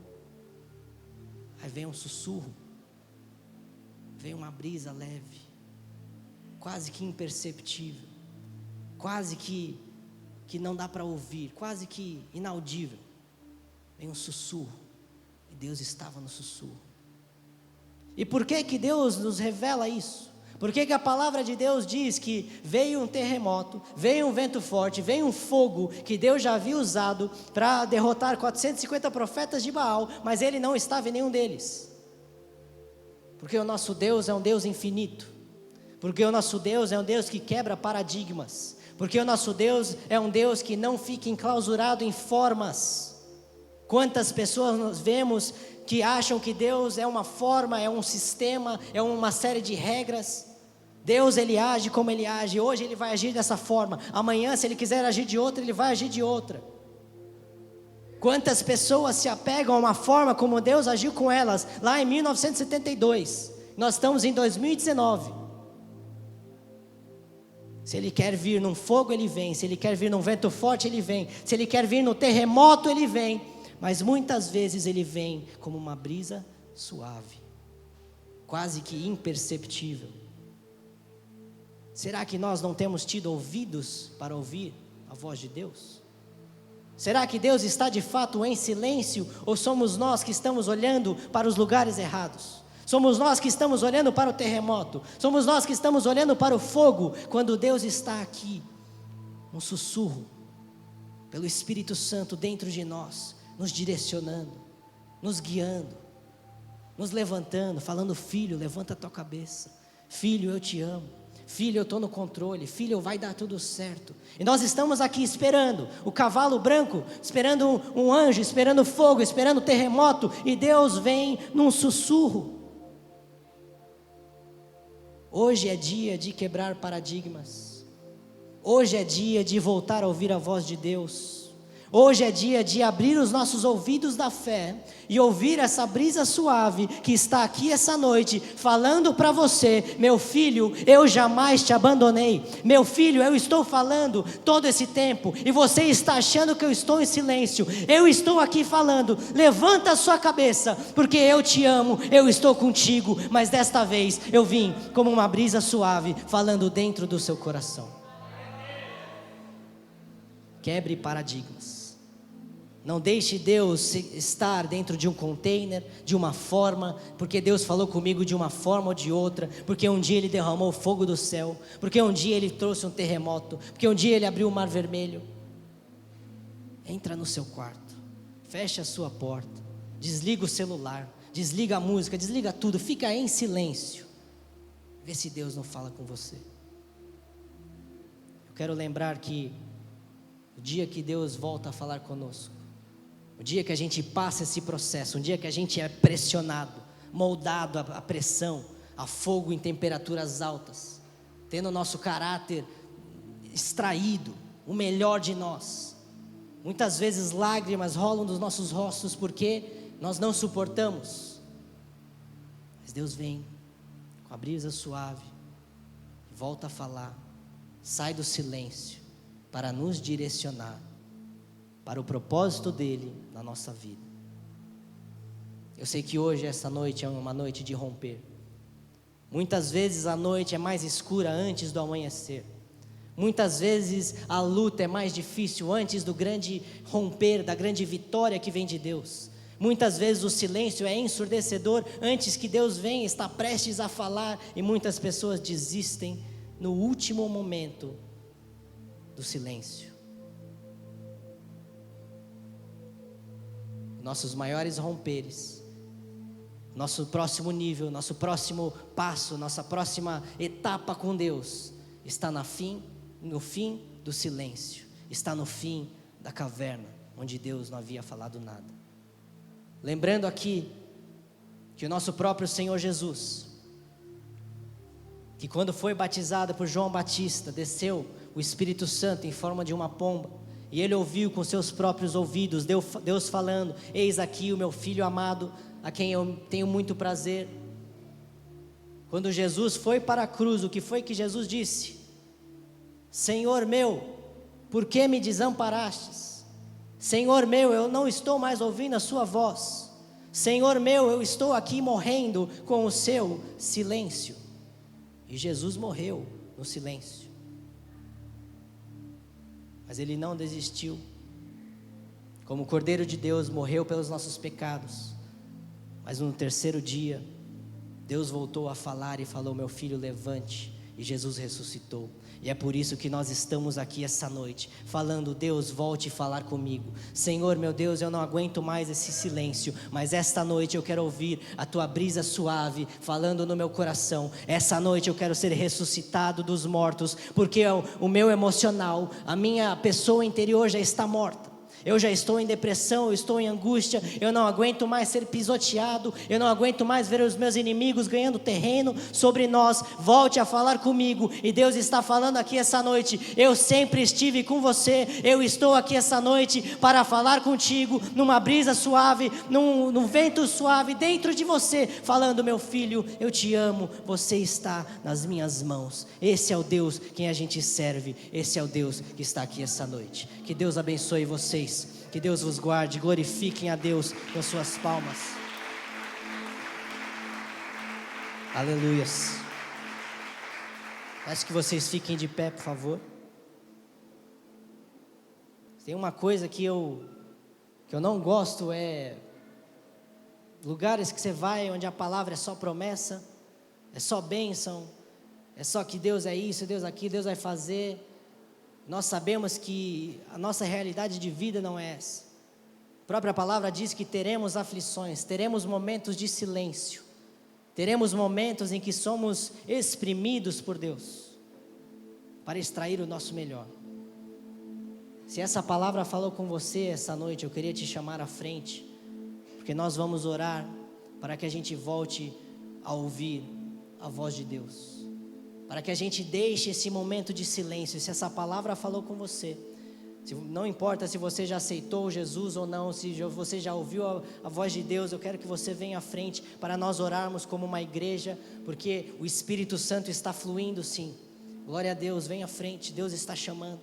Aí vem um sussurro. Vem uma brisa leve, quase que imperceptível, quase que não dá para ouvir, quase que inaudível. Vem um sussurro, e Deus estava no sussurro. E por que que Deus nos revela isso? Por que que a palavra de Deus diz que veio um terremoto, veio um vento forte, veio um fogo que Deus já havia usado para derrotar 450 profetas de Baal, mas Ele não estava em nenhum deles? Porque o nosso Deus é um Deus infinito, porque o nosso Deus é um Deus que quebra paradigmas, porque o nosso Deus é um Deus que não fica enclausurado em formas. Quantas pessoas nós vemos que acham que Deus é uma forma, é um sistema, é uma série de regras. Deus, Ele age como Ele age. Hoje Ele vai agir dessa forma, amanhã se Ele quiser agir de outra, Ele vai agir de outra. Quantas pessoas se apegam a uma forma como Deus agiu com elas lá em 1972, nós estamos em 2019. Se Ele quer vir num fogo, Ele vem. Se Ele quer vir num vento forte, Ele vem. Se Ele quer vir no terremoto, Ele vem. Mas muitas vezes Ele vem como uma brisa suave, quase que imperceptível. Será que nós não temos tido ouvidos para ouvir a voz de Deus? Será que Deus está de fato em silêncio? Ou somos nós que estamos olhando para os lugares errados? Somos nós que estamos olhando para o terremoto? Somos nós que estamos olhando para o fogo? Quando Deus está aqui, um sussurro, pelo Espírito Santo dentro de nós, nos direcionando, nos guiando, nos levantando, falando: filho, levanta a tua cabeça. Filho, eu te amo. Filho, eu estou no controle. Filho, vai dar tudo certo. E nós estamos aqui esperando o cavalo branco, esperando um anjo, esperando fogo, esperando terremoto. E Deus vem num sussurro. Hoje é dia de quebrar paradigmas. Hoje é dia de voltar a ouvir a voz de Deus. Hoje é dia de abrir os nossos ouvidos da fé e ouvir essa brisa suave que está aqui essa noite, falando para você: meu filho, eu jamais te abandonei. Meu filho, eu estou falando todo esse tempo e você está achando que eu estou em silêncio. Eu estou aqui falando. Levanta a sua cabeça, porque eu te amo, eu estou contigo. Mas desta vez eu vim como uma brisa suave, falando dentro do seu coração. Quebre paradigmas. Não deixe Deus estar dentro de um container, de uma forma, porque Deus falou comigo de uma forma ou de outra, porque um dia Ele derramou fogo do céu, porque um dia Ele trouxe um terremoto, porque um dia Ele abriu o mar vermelho. Entra no seu quarto, fecha a sua porta, desliga o celular, desliga a música, desliga tudo, fica em silêncio, vê se Deus não fala com você. Eu quero lembrar que o dia que Deus volta a falar conosco, o dia que a gente passa esse processo, um dia que a gente é pressionado, moldado à pressão, a fogo em temperaturas altas, tendo o nosso caráter extraído, o melhor de nós. Muitas vezes lágrimas rolam dos nossos rostos porque nós não suportamos. Mas Deus vem com a brisa suave, volta a falar, sai do silêncio para nos direcionar para o propósito dele na nossa vida. Eu sei que hoje, essa noite, é uma noite de romper. Muitas vezes a noite é mais escura antes do amanhecer. Muitas vezes a luta é mais difícil antes do grande romper, da grande vitória que vem de Deus. Muitas vezes o silêncio é ensurdecedor antes que Deus venha, está prestes a falar, e muitas pessoas desistem no último momento do silêncio. Nossos maiores romperes, nosso próximo nível, nosso próximo passo, nossa próxima etapa com Deus está no fim do silêncio, está no fim da caverna, onde Deus não havia falado nada. Lembrando aqui que o nosso próprio Senhor Jesus, que quando foi batizado por João Batista, desceu o Espírito Santo em forma de uma pomba, e ele ouviu com seus próprios ouvidos Deus falando: eis aqui o meu filho amado, a quem eu tenho muito prazer. Quando Jesus foi para a cruz, o que foi que Jesus disse? Senhor meu, por que me desamparastes? Senhor meu, eu não estou mais ouvindo a sua voz. Senhor meu, eu estou aqui morrendo com o seu silêncio. E Jesus morreu no silêncio. Mas Ele não desistiu. Como o Cordeiro de Deus, morreu pelos nossos pecados. Mas no terceiro dia, Deus voltou a falar e falou: meu filho, levante. E Jesus ressuscitou. E é por isso que nós estamos aqui essa noite, falando: Deus, volte a falar comigo. Senhor, meu Deus, eu não aguento mais esse silêncio, mas esta noite eu quero ouvir a tua brisa suave falando no meu coração. Essa noite eu quero ser ressuscitado dos mortos, porque o meu emocional, a minha pessoa interior já está morta. Eu já estou em depressão, eu estou em angústia, eu não aguento mais ser pisoteado, eu não aguento mais ver os meus inimigos ganhando terreno sobre nós. Volte a falar comigo. E Deus está falando aqui essa noite: eu sempre estive com você, eu estou aqui essa noite para falar contigo, numa brisa suave, num vento suave dentro de você, falando: meu filho, eu te amo, você está nas minhas mãos. Esse é o Deus quem a gente serve, esse é o Deus que está aqui essa noite. Que Deus abençoe vocês. Que Deus vos guarde, glorifiquem a Deus com as suas palmas. Aleluias. Peço que vocês fiquem de pé, por favor. Tem uma coisa que eu não gosto, é lugares que você vai onde a palavra é só promessa, é só bênção, é só que Deus é isso, Deus aquilo, Deus vai fazer. Nós sabemos que a nossa realidade de vida não é essa. A própria palavra diz que teremos aflições, teremos momentos de silêncio, teremos momentos em que somos exprimidos por Deus para extrair o nosso melhor. Se essa palavra falou com você essa noite, eu queria te chamar à frente, porque nós vamos orar para que a gente volte a ouvir a voz de Deus, para que a gente deixe esse momento de silêncio. Se essa palavra falou com você, não importa se você já aceitou Jesus ou não, se você já ouviu a voz de Deus, eu quero que você venha à frente para nós orarmos como uma igreja, porque o Espírito Santo está fluindo sim. Glória a Deus, venha à frente, Deus está chamando.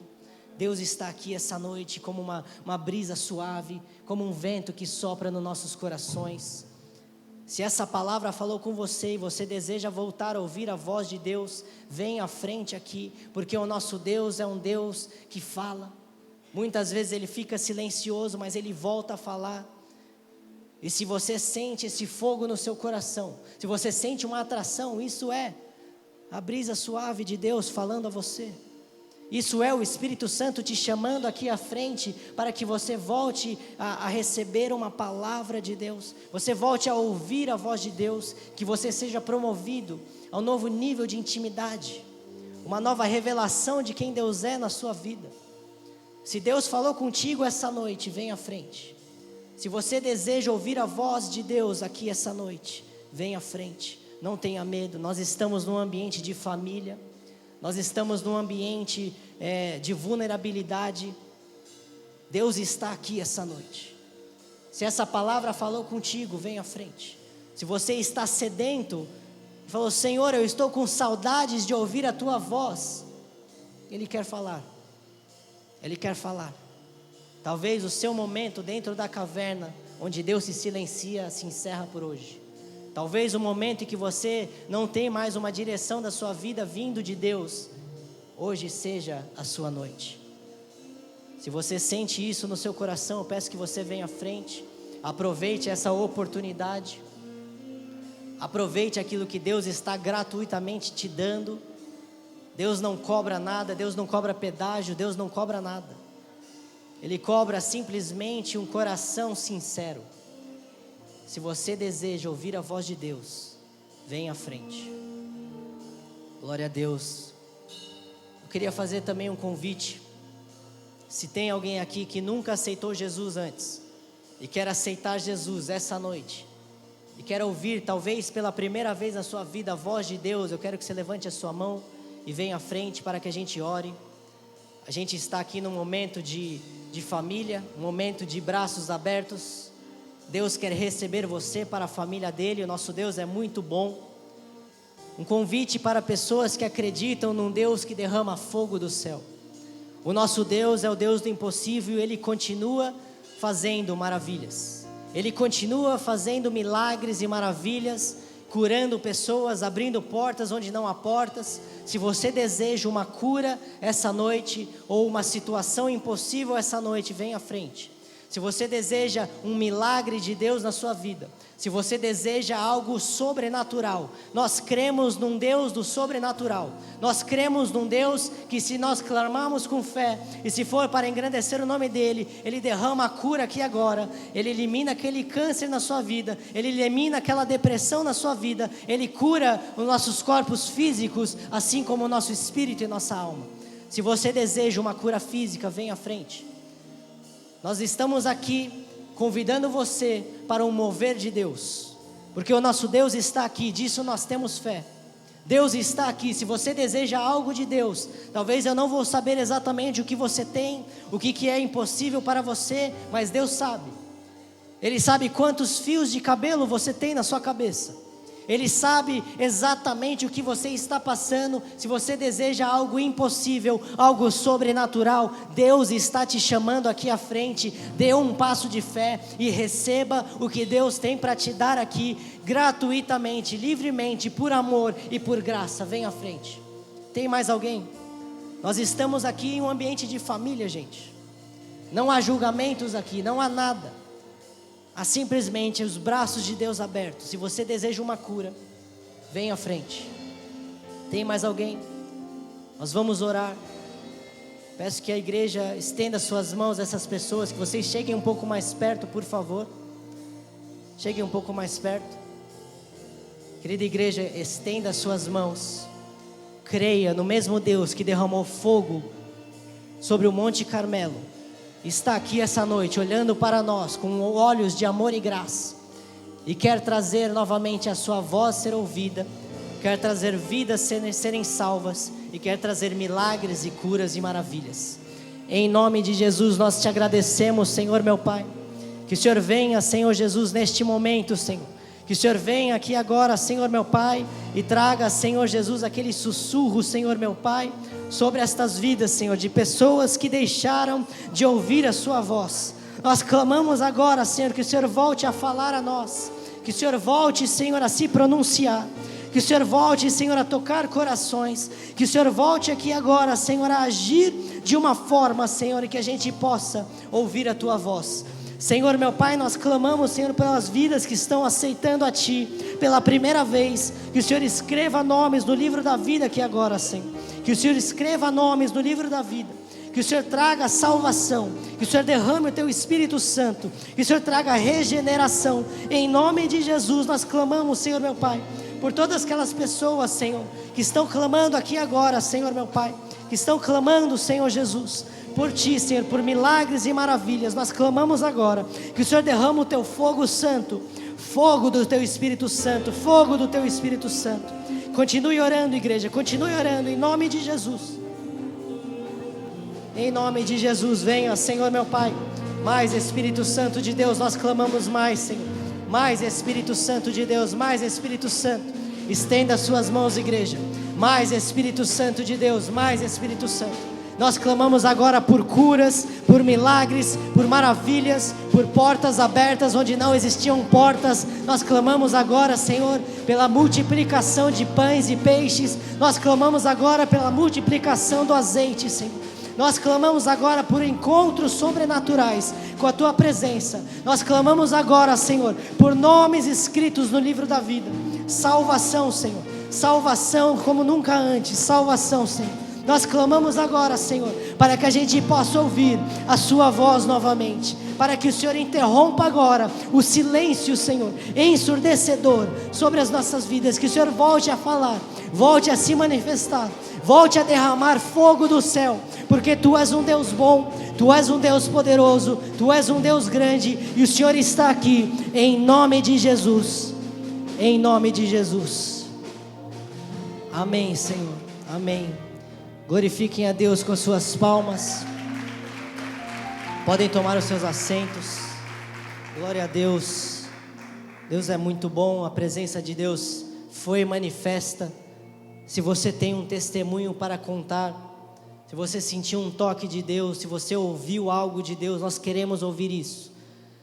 Deus está aqui essa noite como uma brisa suave, como um vento que sopra nos nossos corações. Se essa palavra falou com você e você deseja voltar a ouvir a voz de Deus, venha à frente aqui, porque o nosso Deus é um Deus que fala. Muitas vezes Ele fica silencioso, mas Ele volta a falar. E se você sente esse fogo no seu coração, se você sente uma atração, isso é a brisa suave de Deus falando a você. Isso é o Espírito Santo te chamando aqui à frente para que você volte a receber uma palavra de Deus, você volte a ouvir a voz de Deus, que você seja promovido a um novo nível de intimidade, uma nova revelação de quem Deus é na sua vida. Se Deus falou contigo essa noite, vem à frente. Se você deseja ouvir a voz de Deus aqui essa noite, vem à frente, não tenha medo. Nós estamos num ambiente de família, nós estamos num ambiente de vulnerabilidade. Deus está aqui essa noite. Se essa palavra falou contigo, vem à frente. Se você está sedento, falou: Senhor, eu estou com saudades de ouvir a tua voz, Ele quer falar. Ele quer falar. Talvez o seu momento dentro da caverna, onde Deus se silencia, se encerra por hoje. Talvez o momento em que você não tem mais uma direção da sua vida vindo de Deus, hoje seja a sua noite. Se você sente isso no seu coração, eu peço que você venha à frente. Aproveite essa oportunidade. Aproveite aquilo que Deus está gratuitamente te dando. Deus não cobra nada, Deus não cobra pedágio, Deus não cobra nada. Ele cobra simplesmente um coração sincero. Se você deseja ouvir a voz de Deus, venha à frente. Glória a Deus. Eu queria fazer também um convite. Se tem alguém aqui que nunca aceitou Jesus antes e quer aceitar Jesus essa noite, e quer ouvir talvez pela primeira vez na sua vida a voz de Deus, eu quero que você levante a sua mão e venha à frente para que a gente ore. A gente está aqui num momento de família, um momento de braços abertos. Deus quer receber você para a família dele. O nosso Deus é muito bom. Um convite para pessoas que acreditam num Deus que derrama fogo do céu. O nosso Deus é o Deus do impossível. Ele continua fazendo maravilhas. Ele continua fazendo milagres e maravilhas, curando pessoas, abrindo portas onde não há portas. Se você deseja uma cura essa noite, ou uma situação impossível essa noite, venha à frente. Se você deseja um milagre de Deus na sua vida, se você deseja algo sobrenatural, nós cremos num Deus do sobrenatural. Nós cremos num Deus que, se nós clamarmos com fé, e se for para engrandecer o nome dele, ele derrama a cura aqui agora. Ele elimina aquele câncer na sua vida, ele elimina aquela depressão na sua vida, ele cura os nossos corpos físicos, assim como o nosso espírito e nossa alma. Se você deseja uma cura física, venha à frente. Nós estamos aqui convidando você para um mover de Deus, porque o nosso Deus está aqui, disso nós temos fé. Deus está aqui. Se você deseja algo de Deus, talvez eu não vou saber exatamente o que você tem, o que é impossível para você, mas Deus sabe. Ele sabe quantos fios de cabelo você tem na sua cabeça. Ele sabe exatamente o que você está passando. Se você deseja algo impossível, algo sobrenatural, Deus está te chamando aqui à frente. Dê um passo de fé e receba o que Deus tem para te dar aqui, gratuitamente, livremente, por amor e por graça. Vem à frente. Tem mais alguém? Nós estamos aqui em um ambiente de família, gente. Não há julgamentos aqui, não há nada. Há simplesmente os braços de Deus abertos. Se você deseja uma cura, vem à frente. Tem mais alguém? Nós vamos orar. Peço que a igreja estenda suas mãos a essas pessoas, que vocês cheguem um pouco mais perto, por favor. Cheguem um pouco mais perto. Querida igreja, estenda suas mãos. Creia no mesmo Deus que derramou fogo sobre o Monte Carmelo. Está aqui essa noite olhando para nós com olhos de amor e graça, e quer trazer novamente a sua voz ser ouvida, quer trazer vidas serem salvas, e quer trazer milagres e curas e maravilhas. Em nome de Jesus nós te agradecemos, Senhor meu Pai. Que o Senhor venha, Senhor Jesus, neste momento, Senhor. Que o Senhor venha aqui agora, Senhor meu Pai, e traga, Senhor Jesus, aquele sussurro, Senhor meu Pai, sobre estas vidas, Senhor, de pessoas que deixaram de ouvir a sua voz. Nós clamamos agora, Senhor, que o Senhor volte a falar a nós, que o Senhor volte, Senhor, a se pronunciar, que o Senhor volte, Senhor, a tocar corações, que o Senhor volte aqui agora, Senhor, a agir de uma forma, Senhor, que a gente possa ouvir a tua voz. Senhor meu Pai, nós clamamos, Senhor, pelas vidas que estão aceitando a Ti pela primeira vez. Que o Senhor escreva nomes no livro da vida aqui agora, Senhor. Que o Senhor escreva nomes no livro da vida. Que o Senhor traga salvação. Que o Senhor derrame o Teu Espírito Santo. Que o Senhor traga regeneração. Em nome de Jesus nós clamamos, Senhor meu Pai, por todas aquelas pessoas, Senhor, que estão clamando aqui agora, Senhor meu Pai, que estão clamando, Senhor Jesus, por Ti, Senhor, por milagres e maravilhas. Nós clamamos agora, que o Senhor derrama o Teu fogo santo, fogo do Teu Espírito Santo, fogo do Teu Espírito Santo. Continue orando, igreja, continue orando, em nome de Jesus. Em nome de Jesus, venha, Senhor meu Pai. Mais Espírito Santo de Deus, nós clamamos mais, Senhor. Mais Espírito Santo de Deus, mais Espírito Santo. Estenda as suas mãos, igreja. Mais Espírito Santo de Deus, mais Espírito Santo. Nós clamamos agora por curas, por milagres, por maravilhas, por portas abertas onde não existiam portas. Nós clamamos agora, Senhor, pela multiplicação de pães e peixes. Nós clamamos agora pela multiplicação do azeite, Senhor. Nós clamamos agora por encontros sobrenaturais com a Tua presença. Nós clamamos agora, Senhor, por nomes escritos no livro da vida. Salvação, Senhor. Salvação como nunca antes. Salvação, Senhor. Nós clamamos agora, Senhor, para que a gente possa ouvir a Sua voz novamente, para que o Senhor interrompa agora o silêncio, Senhor, ensurdecedor sobre as nossas vidas. Que o Senhor volte a falar, volte a se manifestar, volte a derramar fogo do céu, porque Tu és um Deus bom, Tu és um Deus poderoso, Tu és um Deus grande, e o Senhor está aqui, em nome de Jesus, em nome de Jesus. Amém, Senhor, amém. Glorifiquem a Deus com suas palmas. Podem tomar os seus assentos. Glória a Deus. Deus é muito bom. A presença de Deus foi manifesta. Se você tem um testemunho para contar, se você sentiu um toque de Deus, se você ouviu algo de Deus, nós queremos ouvir isso.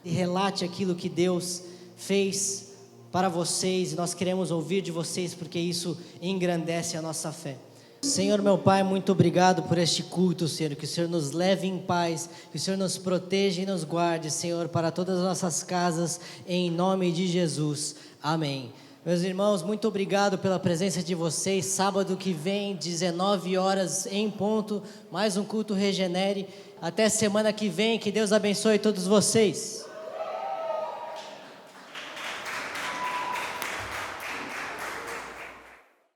E relate aquilo que Deus fez para vocês. E nós queremos ouvir de vocês, porque isso engrandece a nossa fé. Senhor meu Pai, muito obrigado por este culto, Senhor, que o Senhor nos leve em paz, que o Senhor nos proteja e nos guarde, Senhor, para todas as nossas casas, em nome de Jesus, amém. Meus irmãos, muito obrigado pela presença de vocês. Sábado que vem, 19 horas em ponto, mais um culto Regenere. Até semana que vem, que Deus abençoe todos vocês.